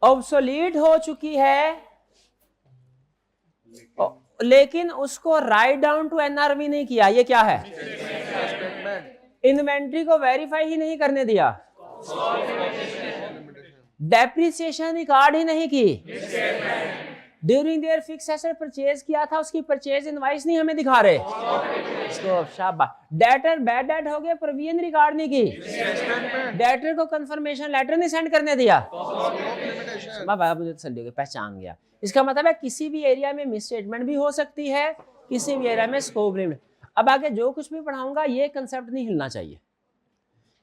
ऑब्सोलीट हो चुकी है लेकिन उसको राइट डाउन टू एनआरवी नहीं किया, ये क्या है? इन्वेंट्री को वेरीफाई ही नहीं करने दिया, डेप्रिसिएशन रिकॉर्ड ही नहीं की, during their fix asset purchase किया था, उसकी परचेज इनवॉइस नहीं हमें दिखा रहे। शाबाश। डेटर बैड डेट हो गया, प्रोविजन रिकॉर्ड नहीं की, डेटर को कंफर्मेशन लेटर नहीं सेंड करने दिया। बाबा मुझे तसल्ली हो गई, पहचान गया। इसका मतलब है किसी भी एरिया में मिस स्टेटमेंट भी हो सकती है, किसी भी एरिया में स्कोप लिमिट। अब आगे जो कुछ भी पढ़ाऊंगा ये कंसेप्ट नहीं हिलना चाहिए,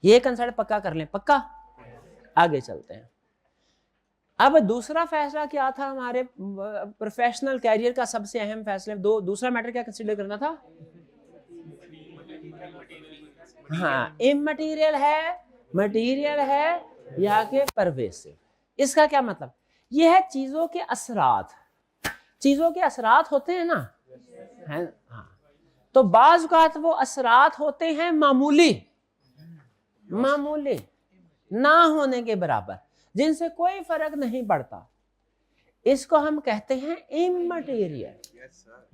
ये कंसेप्ट पक्का कर लें, पक्का। आगे चलते हैं। अब दूसरा फैसला क्या था हमारे प्रोफेशनल कैरियर का? सबसे अहम फैसले दूसरा मैटर क्या कंसीडर करना था? हाँ, इमटेरियल है, मटेरियल है या के परवेसिव। इसका क्या मतलब? यह है चीजों के असरात। चीजों के असरात होते हैं ना, है हाँ, तो बाज़ औक़ात वो असरात होते हैं मामूली ना होने के बराबर, जिनसे कोई फर्क नहीं पड़ता। इसको हम कहते हैं इमटेरियल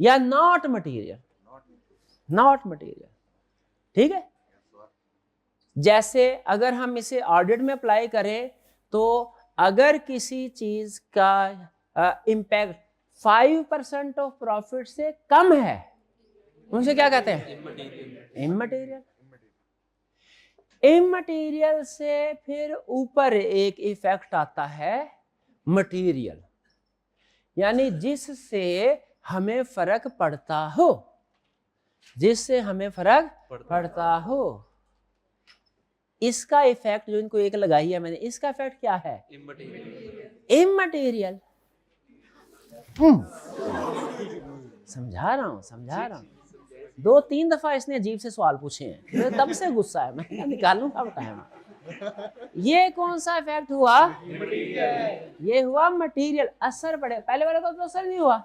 या नॉट मटेरियल। ठीक है। जैसे अगर हम इसे ऑडिट में अप्लाई करें तो अगर किसी चीज का इम्पैक्ट 5% ऑफ प्रॉफिट से कम है, उनसे क्या कहते हैं? इमटेरियल। इमटेरियल से फिर ऊपर एक इफेक्ट आता है मटेरियल, यानी जिससे हमें फर्क पड़ता हो, जिससे हमें फर्क पड़ता हो। इसका इफेक्ट जो इनको एक लगाई है मैंने, इसका इफेक्ट क्या है? इमटेरियल। समझा रहा हूं। 2-3 दफा इसने अजीब से सवाल पूछे हैं, मुझे तब से गुस्सा है, मैं निकालूंगा टाइम। ये कौन सा इफेक्ट हुआ? ये हुआ मटेरियल। असर पड़े, पहले वाले का तो असर नहीं हुआ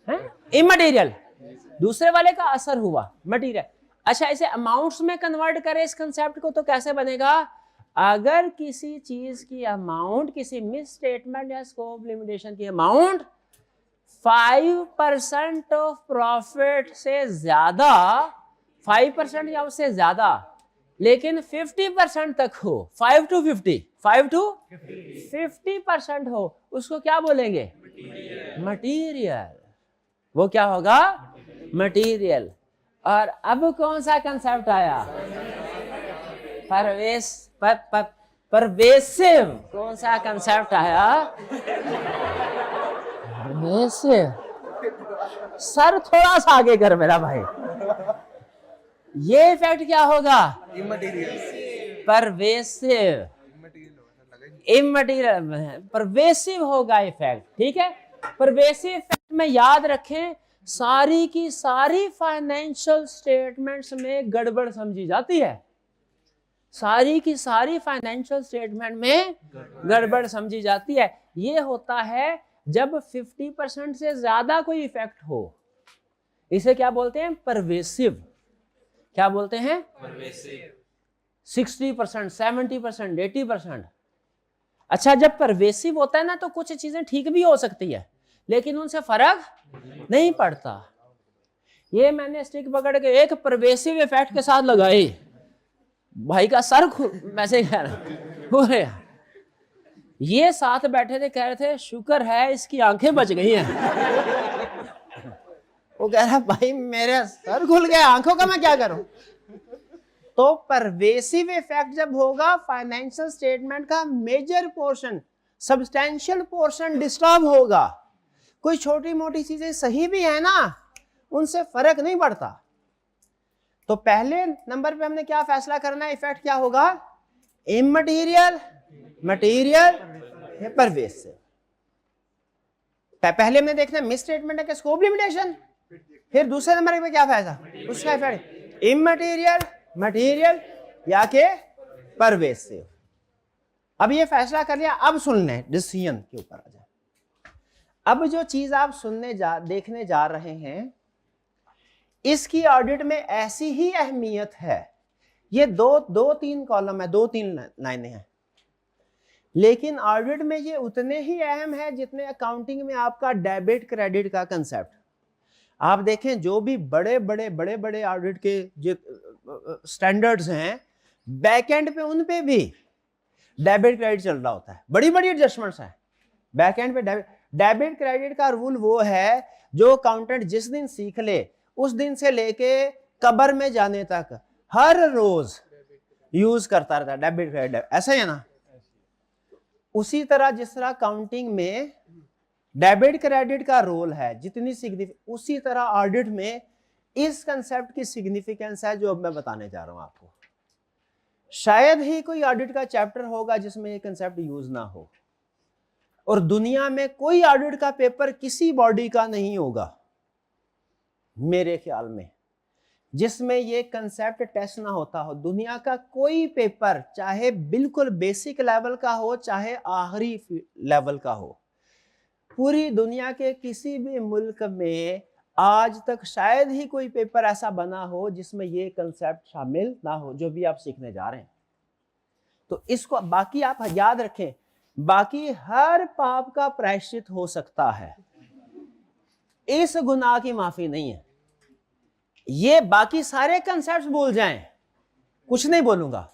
है, इमटेरियल। दूसरे वाले का असर हुआ मटेरियल। अच्छा, इसे अमाउंट्स में कन्वर्ट करें इस कंसेप्ट को तो कैसे बनेगा? अगर किसी चीज की अमाउंट, किसी मिस स्टेटमेंट या स्कोप लिमिटेशन की अमाउंट 5% ऑफ प्रॉफिट से ज्यादा, 5% या उससे ज्यादा लेकिन 50% तक हो, 5 to 50% हो, उसको क्या बोलेंगे? मटीरियल। वो क्या होगा? मटीरियल। और अब कौन सा कंसेप्ट आया? परवेसिव। कौन सा कंसेप्ट आया? परवेसिव। सर थोड़ा सा आगे कर मेरा भाई। ये इफेक्ट क्या होगा? परवेसिव। इमटेरियल, परवेसिव होगा इफेक्ट। ठीक है, परवेसिव इफेक्ट में याद रखें, सारी की सारी फाइनेंशियल स्टेटमेंट्स में गड़बड़ समझी जाती है। सारी की सारी फाइनेंशियल स्टेटमेंट में गड़बड़ समझी जाती है। ये होता है जब 50% से ज्यादा कोई इफेक्ट हो। इसे क्या बोलते हैं? परवेसिव। क्या बोलते हैं? परवेसिव। 60%, 70%, 80%। अच्छा, जब परवेसिव होता है ना तो कुछ चीजें ठीक भी हो सकती है, लेकिन उनसे फर्क नहीं पड़ता। ये मैंने स्टिक पकड़ के एक परवेसिव इफेक्ट के साथ लगाई, भाई का सर वैसे कह रहा, ये साथ बैठे थे, कह रहे थे शुक्र है इसकी आंखें बच गई हैं। वो कह रहा भाई मेरे सर खुल गया, आंखों का मैं क्या करूं? तो परवेसिव इफेक्ट जब होगा, फाइनेंशियल स्टेटमेंट का major portion, substantial portion disturb होगा। कोई छोटी मोटी चीजें सही भी है ना, उनसे फर्क नहीं पड़ता। तो पहले नंबर पे हमने क्या फैसला करना है? इफेक्ट क्या होगा? Immaterial, material, pervasive. पहले हमने देखना मिस स्टेटमेंट है कि स्कोप लिमिटेशन। फिर दूसरे नंबर पे क्या फायदा? उसका इफेक्ट इमटेरियल, मटेरियल या के परवेसिव। अब ये फैसला कर लिया, अब सुन लें, डिसीजन के ऊपर आ जाए। अब जो चीज आप देखने जा रहे हैं, इसकी ऑडिट में ऐसी ही अहमियत है। ये दो तीन कॉलम है, 2-3 लाइनें हैं, लेकिन ऑडिट में ये उतने ही अहम है जितने अकाउंटिंग में आपका डेबिट क्रेडिट का कंसेप्ट। आप देखें जो भी बड़े बड़े ऑडिट के जो स्टैंडर्ड्स हैं, बैकएंड पे उन पे भी डेबिट क्रेडिट चल रहा होता है। बड़ी एडजस्टमेंट्स हैं बैकएंड पे। डेबिट क्रेडिट का रूल वो है जो अकाउंटेंट जिस दिन सीख ले, उस दिन से लेके कब्र में जाने तक हर रोज यूज करता रहता है डेबिट क्रेडिट। ऐसा ही है ना? उसी तरह जिस तरह अकाउंटिंग में डेबिट क्रेडिट का रोल है, जितनी सिग्निफिकेंस, उसी तरह ऑडिट में इस कंसेप्ट की सिग्निफिकेंस है जो अब मैं बताने जा रहा हूं आपको। शायद ही कोई ऑडिट का चैप्टर होगा जिसमें ये कंसेप्ट यूज ना हो, और दुनिया में कोई ऑडिट का पेपर किसी बॉडी का नहीं होगा मेरे ख्याल में जिसमें ये कंसेप्ट टेस्ट ना होता हो। दुनिया का कोई पेपर, चाहे बिल्कुल बेसिक लेवल का हो, चाहे आखिरी लेवल का हो, पूरी दुनिया के किसी भी मुल्क में आज तक शायद ही कोई पेपर ऐसा बना हो जिसमें ये कंसेप्ट शामिल ना हो जो भी आप सीखने जा रहे हैं। तो इसको बाकी आप याद रखें, बाकी हर पाप का प्रायश्चित हो सकता है, इस गुनाह की माफी नहीं है। ये बाकी सारे कंसेप्ट भूल जाएं, कुछ नहीं बोलूंगा।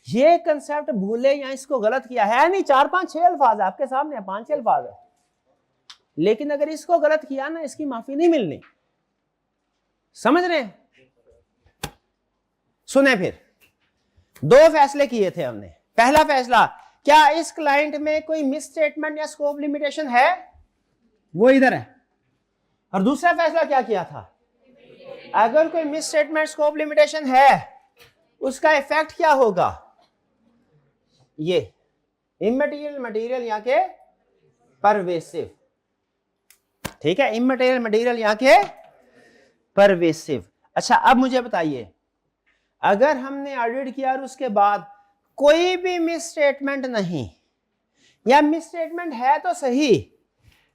ये कंसेप्ट भूले या इसको गलत किया है नहीं, 4-5-6 अल्फाज आपके सामने, 5-6 अल्फाज है, लेकिन अगर इसको गलत किया ना, इसकी माफी नहीं मिलनी। समझ रहे हैं? सुने, फिर 2 फैसले किए थे हमने। पहला फैसला, क्या इस क्लाइंट में कोई मिस स्टेटमेंट या स्कोप लिमिटेशन है? वो इधर है। और दूसरा फैसला क्या किया था? अगर कोई मिस स्टेटमेंट स्कोप लिमिटेशन है, उसका इफेक्ट क्या होगा? ये इमटेरियल, मटेरियल या के परवेसिव। ठीक है, इमटेरियल, मटेरियल या के परवेसिव। अच्छा, अब मुझे बताइए, अगर हमने ऑडिट किया और उसके बाद कोई भी मिस स्टेटमेंट नहीं, या मिस स्टेटमेंट है तो सही,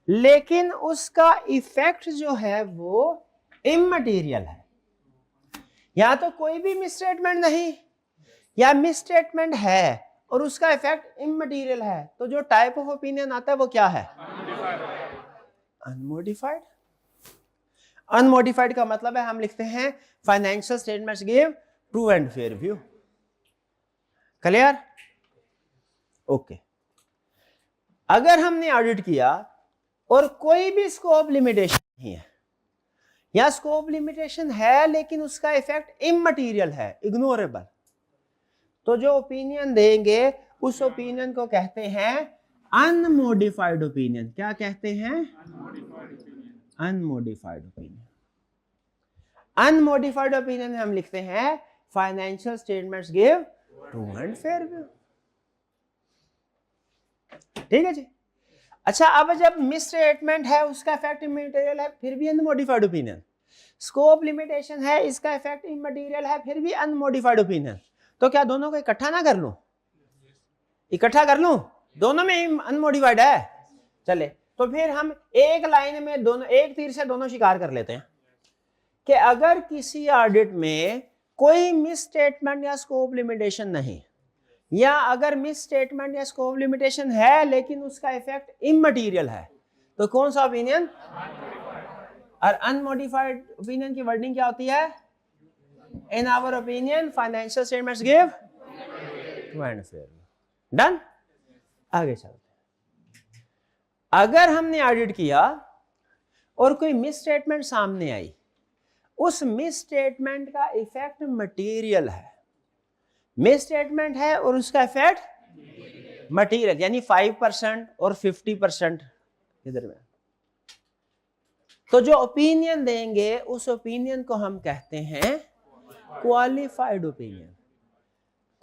लेकिन उसका इफेक्ट जो है वो इमटेरियल है, या तो कोई भी मिस स्टेटमेंट नहीं, या मिस स्टेटमेंट है और उसका इफेक्ट इमटेरियल है, तो जो टाइप ऑफ ओपिनियन आता है वो क्या है? अनमोडिफाइड। अनमोडिफाइड का मतलब है हम लिखते हैं financial statements give true and fair view. Clear? Okay. अगर हमने ऑडिट किया और कोई भी स्कोप लिमिटेशन नहीं है, या स्कोप लिमिटेशन है लेकिन उसका इफेक्ट इममटीरियल है, इग्नोरेबल, तो जो ओपिनियन देंगे उस ओपिनियन को कहते हैं अनमोडिफाइड ओपिनियन। क्या कहते हैं? Unmodified opinion. अनमोडिफाइड ओपिनियन हम लिखते हैं financial statements give true and fair view. ठीक है जी। अच्छा, अब जब मिस स्टेटमेंट है उसका इफेक्ट इममटीरियल है, फिर भी अनमोडिफाइड ओपिनियन। स्कोप लिमिटेशन है, इसका इफेक्ट इममटीरियल है, फिर भी अनमोडिफाइड ओपिनियन। तो क्या दोनों को इकट्ठा ना कर लूं? इकट्ठा कर लूं? दोनों में अनमोडिफाइड है। चले, तो फिर हम एक लाइन में दोनों, एक तीर से दोनों शिकार कर लेते हैं कि अगर किसी ऑडिट में कोई मिस स्टेटमेंट या स्कोप लिमिटेशन नहीं, या अगर मिस स्टेटमेंट या स्कोप लिमिटेशन है लेकिन उसका इफेक्ट इममटीरियल है, तो कौन सा ओपिनियन? और अनमोडिफाइड ओपिनियन की वर्डिंग क्या होती है? In our opinion financial statements give true and fair. Done? आगे चलते हैं। अगर हमने ऑडिट किया और कोई मिस स्टेटमेंट सामने आई, उस मिस स्टेटमेंट का इफेक्ट मटेरियल है, मिस स्टेटमेंट है और उसका इफेक्ट मटेरियल, यानी 5% और 50% इधर में, तो जो ओपिनियन देंगे उस ओपिनियन को हम कहते हैं qualified opinion.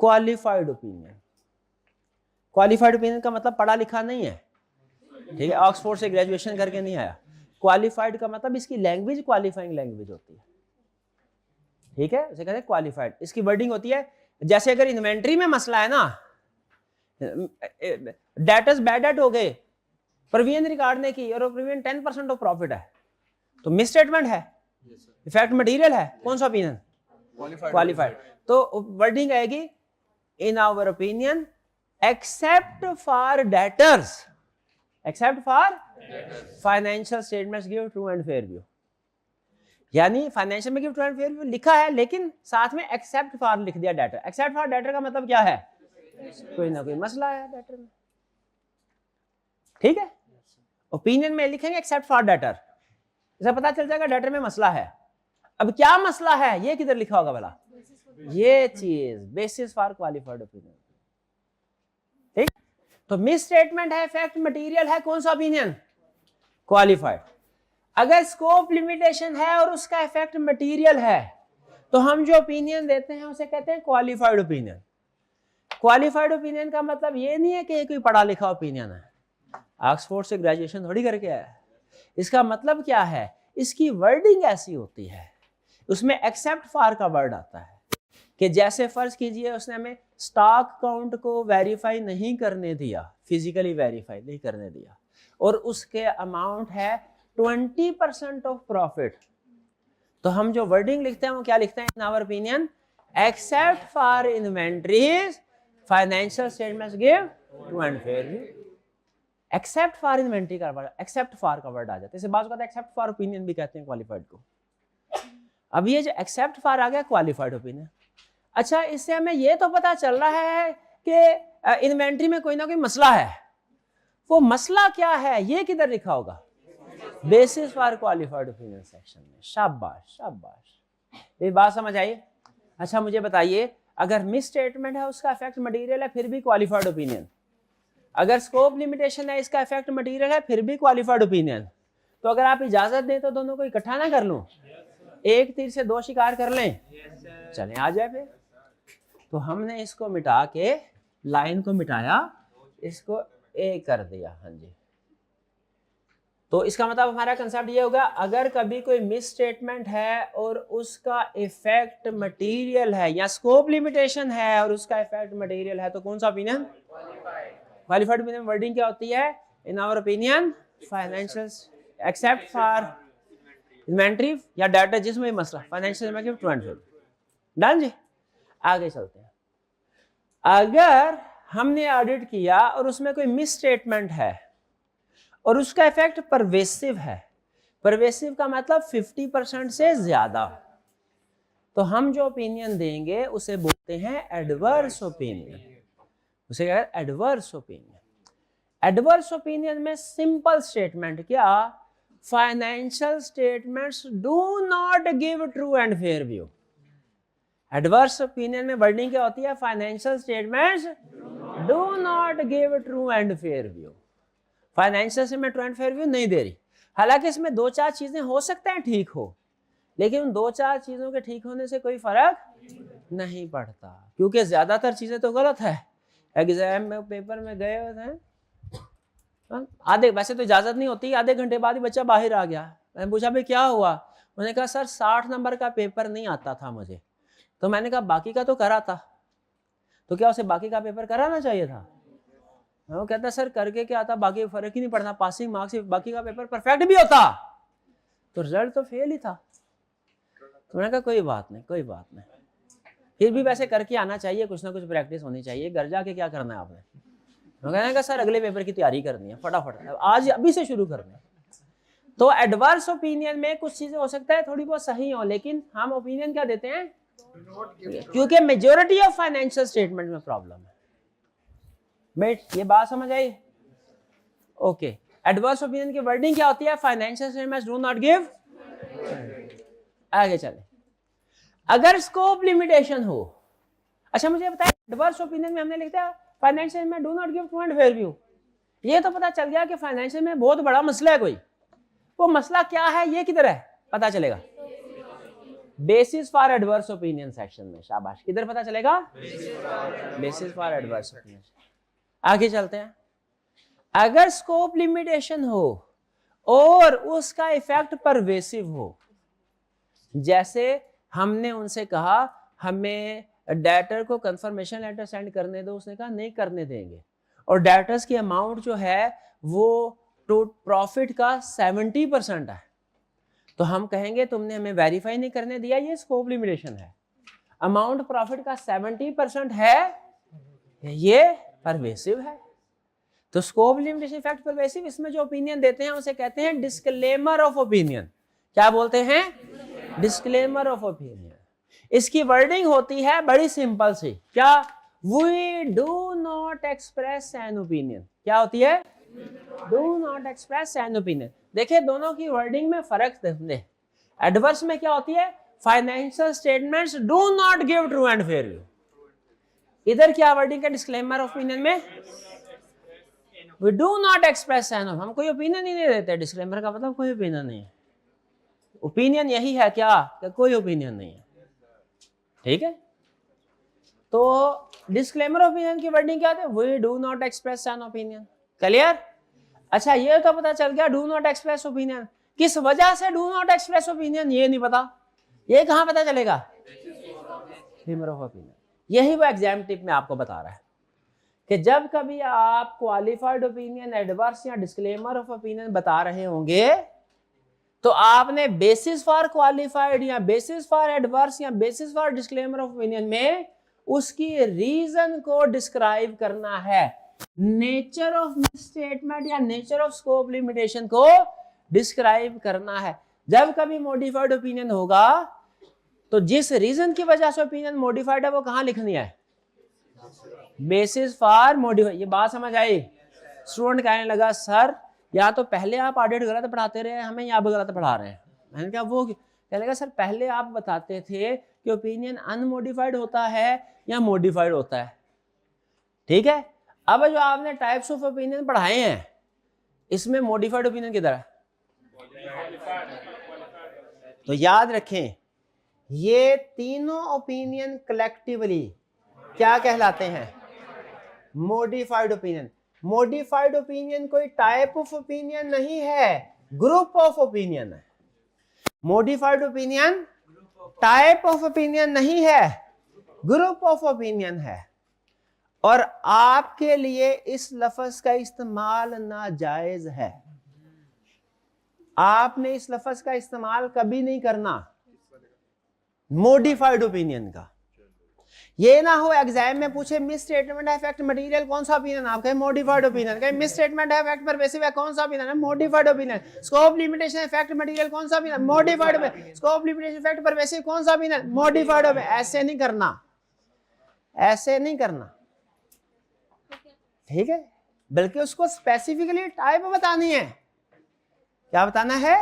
Qualified opinion. Qualified opinion का मतलब पढ़ा लिखा नहीं है, ठीक है, ऑक्सफोर्ड से ग्रेजुएशन करके नहीं आया। क्वालिफाइड का मतलब इसकी लैंग्वेज क्वालिफाइंग लैंग्वेज होती है, ठीक है, उसे कहते हैं क्वालिफाइड। इसकी वर्डिंग होती है, जैसे अगर इन्वेंट्री में मसला है ना, डेटर्स बैड डेट हो गए, प्रोविजन रिकॉर्ड ने की और प्रोविजन 10% ऑफ प्रॉफिट है, तो मिस स्टेटमेंट है, इफेक्ट मटेरियल है, कौन सा ओपिनियन? क्वालिफाइड। तो वर्डिंग आएगी in our opinion except for debtors, except for financial statements give true and fair view. यानी फाइनेंशियल में give true and fair view लिखा है लेकिन साथ में एक्सेप्ट फॉर लिख दिया डेटर। एक्सेप्ट फॉर डेटर का मतलब क्या है? कोई ना कोई मसला है डेटर में, ठीक है। ओपिनियन में लिखेंगे एक्सेप्ट फॉर डेटर, इसे पता चल जाएगा डेटर में मसला है। अब क्या मसला है ये किधर लिखा होगा भला? ये चीज बेसिस फॉर क्वालिफाइड ओपिनियन, ठीक। तो मिस स्टेटमेंट है, इफेक्ट मटेरियल है, कौन सा ओपिनियन? क्वालिफाइड। अगर स्कोप लिमिटेशन है और उसका इफेक्ट मटेरियल है, तो हम जो ओपिनियन देते हैं उसे कहते हैं क्वालिफाइड ओपिनियन। क्वालिफाइड ओपिनियन का मतलब ये नहीं है कि ये कोई पढ़ा लिखा ओपिनियन है, ऑक्सफोर्ड से ग्रेजुएशन थोड़ी करके आया है। इसका मतलब क्या है? इसकी वर्डिंग ऐसी होती है, उसमें एक्सेप्ट फॉर का वर्ड आता है कि जैसे फर्ज कीजिए उसने हमें स्टॉक काउंट को वेरीफाई नहीं करने दिया, फिजिकली वेरीफाई नहीं करने दिया, और उसके अमाउंट है 20% ऑफ प्रॉफिट, तो हम जो वर्डिंग लिखते हैं वो क्या लिखते हैं? In our opinion except for inventories financial statements give true and fair view. Except for inventory का वर्ड, एक्सेप्ट फॉर का वर्ड आ जाता है, इसे बात करते हैं एक्सेप्ट फॉर ओपिनियन भी कहते हैं क्वालिफाइड को। अब ये जो एक्सेप्ट फॉर आ गया क्वालिफाइड ओपिनियन। अच्छा, इससे हमें ये तो पता चल रहा है कि इन्वेंट्री में कोई ना कोई मसला है, वो मसला क्या है ये किधर लिखा होगा? Basis for qualified opinion section में। शाबाश शाबाश, ये बात समझ आई? अच्छा मुझे बताइए, अगर मिस स्टेटमेंट है उसका इफेक्ट मटेरियल है फिर भी क्वालिफाइड ओपिनियन, अगर स्कोप लिमिटेशन है इसका इफेक्ट मटेरियल है फिर भी क्वालिफाइड ओपिनियन, तो अगर आप इजाजत दें तो दोनों को इकट्ठा ना कर लूं, एक तीर से दो शिकार कर लें? चलें आ जाए फिर। तो हमने इसको मिटा के, लाइन को मिटाया, इसको ए कर दिया, हाँ जी। तो इसका मतलब हमारा कंसेप्ट ये होगा, अगर कभी कोई मिस स्टेटमेंट है और उसका इफेक्ट मटेरियल है, या स्कोप लिमिटेशन है और उसका इफेक्ट मटेरियल है, तो कौन सा ओपिनियन? Qualified opinion. वर्डिंग क्या होती है? In our opinion financial except for inventory या डाटा जिसमें मसला फाइनेंशियल में ट्रू एंड फेयर। डन जी। आगे चलते हैं। अगर हमने ऑडिट किया और उसमें कोई मिस स्टेटमेंट है और उसका इफेक्ट परवेसिव है, परवेसिव का मतलब 50% से ज्यादा, तो हम जो ओपिनियन देंगे उसे बोलते हैं एडवर्स ओपिनियन। उसे क्या कहते हैं? Adverse opinion. एडवर्स ओपिनियन में सिंपल स्टेटमेंट क्या, financial statements do not give true and fair view. Adverse opinion में वर्डिंग क्या होती है, financial statements do not give true and fair view. Financial से मैं ट्रू एंड फेयर व्यू नहीं दे रही, हालांकि इसमें 2-4 चीजें हो सकता है ठीक हो, लेकिन उन 2-4 चीजों के ठीक होने से कोई फर्क नहीं पड़ता, क्योंकि ज्यादातर चीजें तो गलत है। एग्जाम में पेपर में गए थे, आधे, वैसे तो इजाजत नहीं होती, आधे घंटे बाद ही बच्चा बाहर आ गया। मैंने पूछा भाई क्या हुआ, उन्होंने कहा सर 60 नंबर का पेपर नहीं आता था मुझे। तो मैंने कहा बाकी का तो करा था, तो क्या उसे बाकी का पेपर कराना चाहिए था? वो कहता सर करके क्या आता, बाकी फर्क ही नहीं पड़ता, पासिंग मार्क्स से बाकी का पेपर परफेक्ट भी होता तो रिजल्ट तो फेल ही था। तो मैंने कहा कोई बात नहीं, कोई बात नहीं, फिर भी वैसे करके आना चाहिए, कुछ ना कुछ प्रैक्टिस होनी चाहिए, घर जाके क्या करना है आपने? मैंने कहा सर अगले पेपर की तैयारी करनी है, फटाफट आज अभी से शुरू करना है। तो एडवर्स ओपिनियन में कुछ चीजें हो सकता है थोड़ी बहुत सही हो, लेकिन हम ओपिनियन क्या देते हैं, क्योंकि मेजॉरिटी ऑफ फाइनेंशियल स्टेटमेंट में प्रॉब्लम है। बेट ये बात समझ आई? ओके, एडवर्स ओपिनियन की वर्डिंग क्या होती है, financial statements do not give. आगे चले, अगर स्कोप लिमिटेशन हो, अच्छा मुझे बताया एडवर्स ओपिनियन में हमने लिखा है फाइनेंशियल में do not give true and fair view. ये तो पता चल गया कि फाइनेंशियल में बहुत बड़ा मसला है कोई, वो मसला क्या है ये किधर है पता चलेगा, basis for adverse opinion section में। शाबाश, किधर पता चलेगा, बेसिस फॉर एडवर्स ओपिनियन। आगे चलते हैं, अगर स्कोप लिमिटेशन हो और उसका इफेक्ट परवेसिव हो, जैसे हमने उनसे कहा हमें डेटर को कंफर्मेशन लेटर सेंड करने दो, उसने कहा नहीं करने देंगे, और डेटर्स की अमाउंट जो है वो टू प्रॉफिट का 70% है, तो हम कहेंगे तुमने हमें वेरीफाई नहीं करने दिया, ये स्कोप लिमिटेशन है। अमाउंट प्रॉफिट का 70% है, ये परवेसिव है। तो स्कोप लिमिटेशन इफेक्ट परवेसिव, इसमें जो ओपिनियन देते हैं उसे कहते हैं डिस्क्लेमर ऑफ ओपिनियन। क्या बोलते हैं, डिस्क्लेमर ऑफ ओपिनियन। इसकी वर्डिंग होती है बड़ी सिंपल सी, क्या, we do not express an opinion. क्या होती है, do not express an opinion. देखिए दोनों की वर्डिंग में फर्क देखते। एडवर्स में क्या होती है, financial statements do not give true and fair view. इधर क्या वर्डिंग है डिस्क्लेमर ऑफ ओपिनियन में, we do not express an, हम कोई ओपिनियन ही नहीं देते। डिस्क्लेमर का मतलब कोई ओपिनियन नहीं है, ओपिनियन यही है क्या कि कोई ओपिनियन नहीं है, ठीक है। तो डिस्क्लेमर ऑफ ओपिनियन की वर्डिंग क्या है, we do not express an opinion. Clear? अच्छा ये तो पता चल गया डू नॉट एक्सप्रेस ओपिनियन, किस वजह से डू नॉट एक्सप्रेस ओपिनियन ये नहीं पता, ये कहां पता चलेगा, डिस्क्लेमर ऑफ ओपिनियन। यही वो एग्जाम टिप में आपको बता रहा है कि जब कभी आप क्वालिफाइड ओपिनियन, एडवर्स या डिस्क्लेमर ऑफ ओपिनियन बता रहे होंगे तो आपने बेसिस फॉर क्वालिफाइड या बेसिस फॉर एडवर्स या basis for disclaimer of opinion में उसकी रीजन को डिस्क्राइब करना है। नेचर ऑफ मिसस्टेटमेंट या नेचर ऑफ स्कोप लिमिटेशन को डिस्क्राइब करना है। जब कभी मॉडिफाइड ओपिनियन होगा तो जिस रीजन की वजह से ओपिनियन मॉडिफाइड है वो कहां लिखनी है, बेसिस फॉर मॉडिफाइड। ये बात समझ आई? स्टूडेंट कहने लगा सर या तो पहले आप ऑडिट गलत पढ़ाते रहे, हमें यहाँ गलत पढ़ा रहे हैं। मैंने कहा वो कहने लगा सर पहले आप बताते थे कि ओपिनियन अनमोडिफाइड होता है या मॉडिफाइड होता है, ठीक है। अब जो आपने टाइप्स ऑफ ओपिनियन पढ़ाए हैं इसमें मॉडिफाइड ओपिनियन किधर है? तो याद रखें ये तीनों ओपिनियन कलेक्टिवली क्या कहलाते हैं, मॉडिफाइड ओपिनियन। मॉडिफाइड ओपिनियन कोई टाइप ऑफ ओपिनियन नहीं है, ग्रुप ऑफ ओपिनियन है। Modified opinion type of opinion नहीं है, ग्रुप ऑफ ओपिनियन है। और आपके लिए इस लफ्ज का इस्तेमाल नाजायज है, आपने इस लफ्ज का इस्तेमाल कभी नहीं करना मॉडिफाइड ओपिनियन का। ये ना हो एग्जाम में पूछे मिस स्टेटमेंट इफेक्ट मटेरियल कौन सा ओपिनियन, आप कहे मॉडिफाइड ओपिनियन, कहे मिस स्टेटमेंट इफेक्ट परवेसिव है कौन सा ओपिनियन है, modified opinion. Scope limitation effect material कौन सा opinion, modified opinion. Scope limitation effect pervasive कौन सा ओपिनियन, मॉडिफाइड ओपिनियन। ऐसे नहीं करना, ऐसे नहीं करना। ठीक है, बल्कि उसको स्पेसिफिकली टाइप बतानी है। क्या बताना है?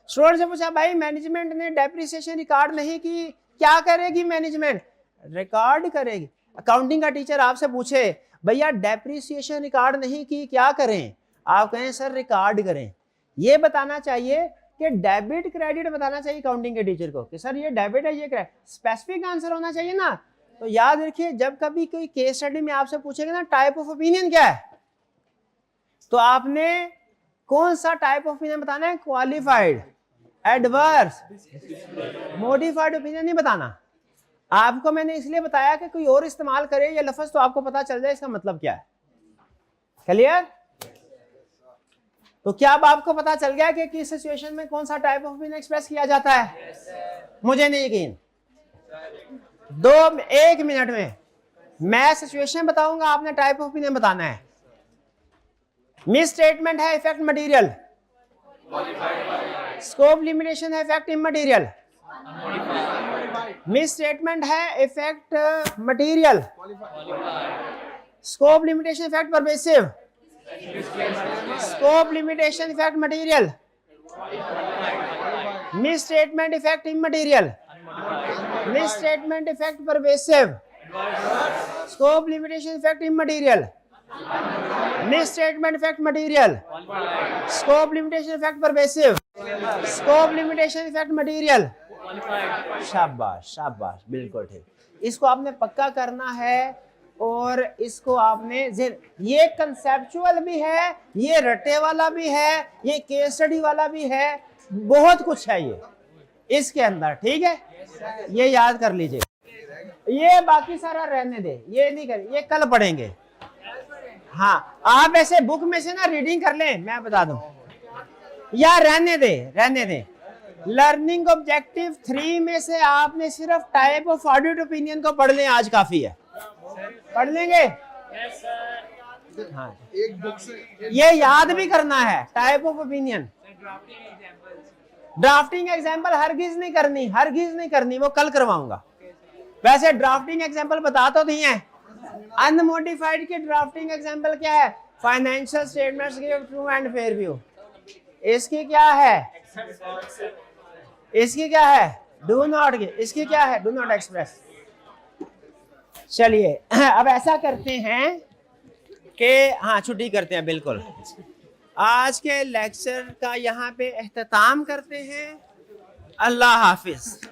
स्टूडेंट से पूछा भाई मैनेजमेंट ने डेप्रिसिएशन रिकॉर्ड नहीं की, क्या करेगी मैनेजमेंट? रिकॉर्ड करेगी। अकाउंटिंग का टीचर आपसे पूछे भैया डेप्रिसिएशन रिकॉर्ड नहीं की, क्या करें? आप कहें सर रिकॉर्ड करें। ये बताना चाहिए कि डेबिट क्रेडिट बताना चाहिए अकाउंटिंग के टीचर को कि सर ये डेबिट है, ये क्रेडिट। स्पेसिफिक आंसर होना चाहिए ना। तो याद रखिए जब कभी कोई केस स्टडी में आपसे पूछेगा ना टाइप ऑफ ओपिनियन क्या है, तो आपने कौन सा टाइप ऑफ ओपिनियन बताना है? क्वालिफाइड, एडवर्स, मॉडिफाइड ओपिनियन नहीं बताना। आपको मैंने इसलिए बताया कि कोई और इस्तेमाल करे ये लफ्ज तो आपको पता चल जाए इसका मतलब क्या है। क्लियर? तो क्या अब आपको पता चल गया कि किस सिचुएशन में कौन सा टाइप ऑफ ओपिनियन एक्सप्रेस किया जाता है? मुझे नहीं यकीन। 1 मिनट में मैं सिचुएशन बताऊंगा, आपने टाइप ऑफ ओपिनियन बताना है। मिस स्टेटमेंट है इफेक्ट मटेरियल, स्कोप लिमिटेशन है इफेक्ट इमटेरियल, मिस स्टेटमेंट है effect material, scope limitation effect pervasive, scope limitation effect material, miss statement effect immaterial, miss statement effect pervasive, scope limitation effect immaterial, miss statement effect material, scope limitation effect pervasive, scope limitation effect material. शाबाश शाबाश, बिल्कुल ठीक। इसको आपने पक्का करना है और इसको आपने ये कंसेप्चुअल भी है, ये रटे वाला भी है, ये केस स्टडी वाला भी है, बहुत कुछ है ये इसके अंदर। ठीक है, ये याद कर लीजिए। ये बाकी सारा रहने दे, ये नहीं कर, ये कल पढ़ेंगे। हाँ, आप ऐसे बुक में से ना रीडिंग कर लें, मैं बता दूं, या रहने दे रहने दे। लर्निंग ऑब्जेक्टिव 3 में से आपने सिर्फ टाइप ऑफ ऑडिट ओपिनियन को पढ़ लें, आज काफी है। पढ़ लेंगे? हाँ, एक बुक से ये याद भी करना है type of opinion. Drafting example हरगिज नहीं करनी, हरगिज नहीं करनी, वो कल करवाऊंगा। वैसे ड्राफ्टिंग एग्जाम्पल बता तो नहीं है। अनमोडिफाइड की ड्राफ्टिंग एग्जाम्पल क्या है? Financial statements give true and fair view. इसकी क्या है? इसकी क्या है? Do not. इसकी क्या है? Do not express. चलिए अब ऐसा करते हैं कि हाँ छुट्टी करते हैं, बिल्कुल आज के लेक्चर का यहाँ पे एख्तिताम करते हैं। अल्लाह हाफिज।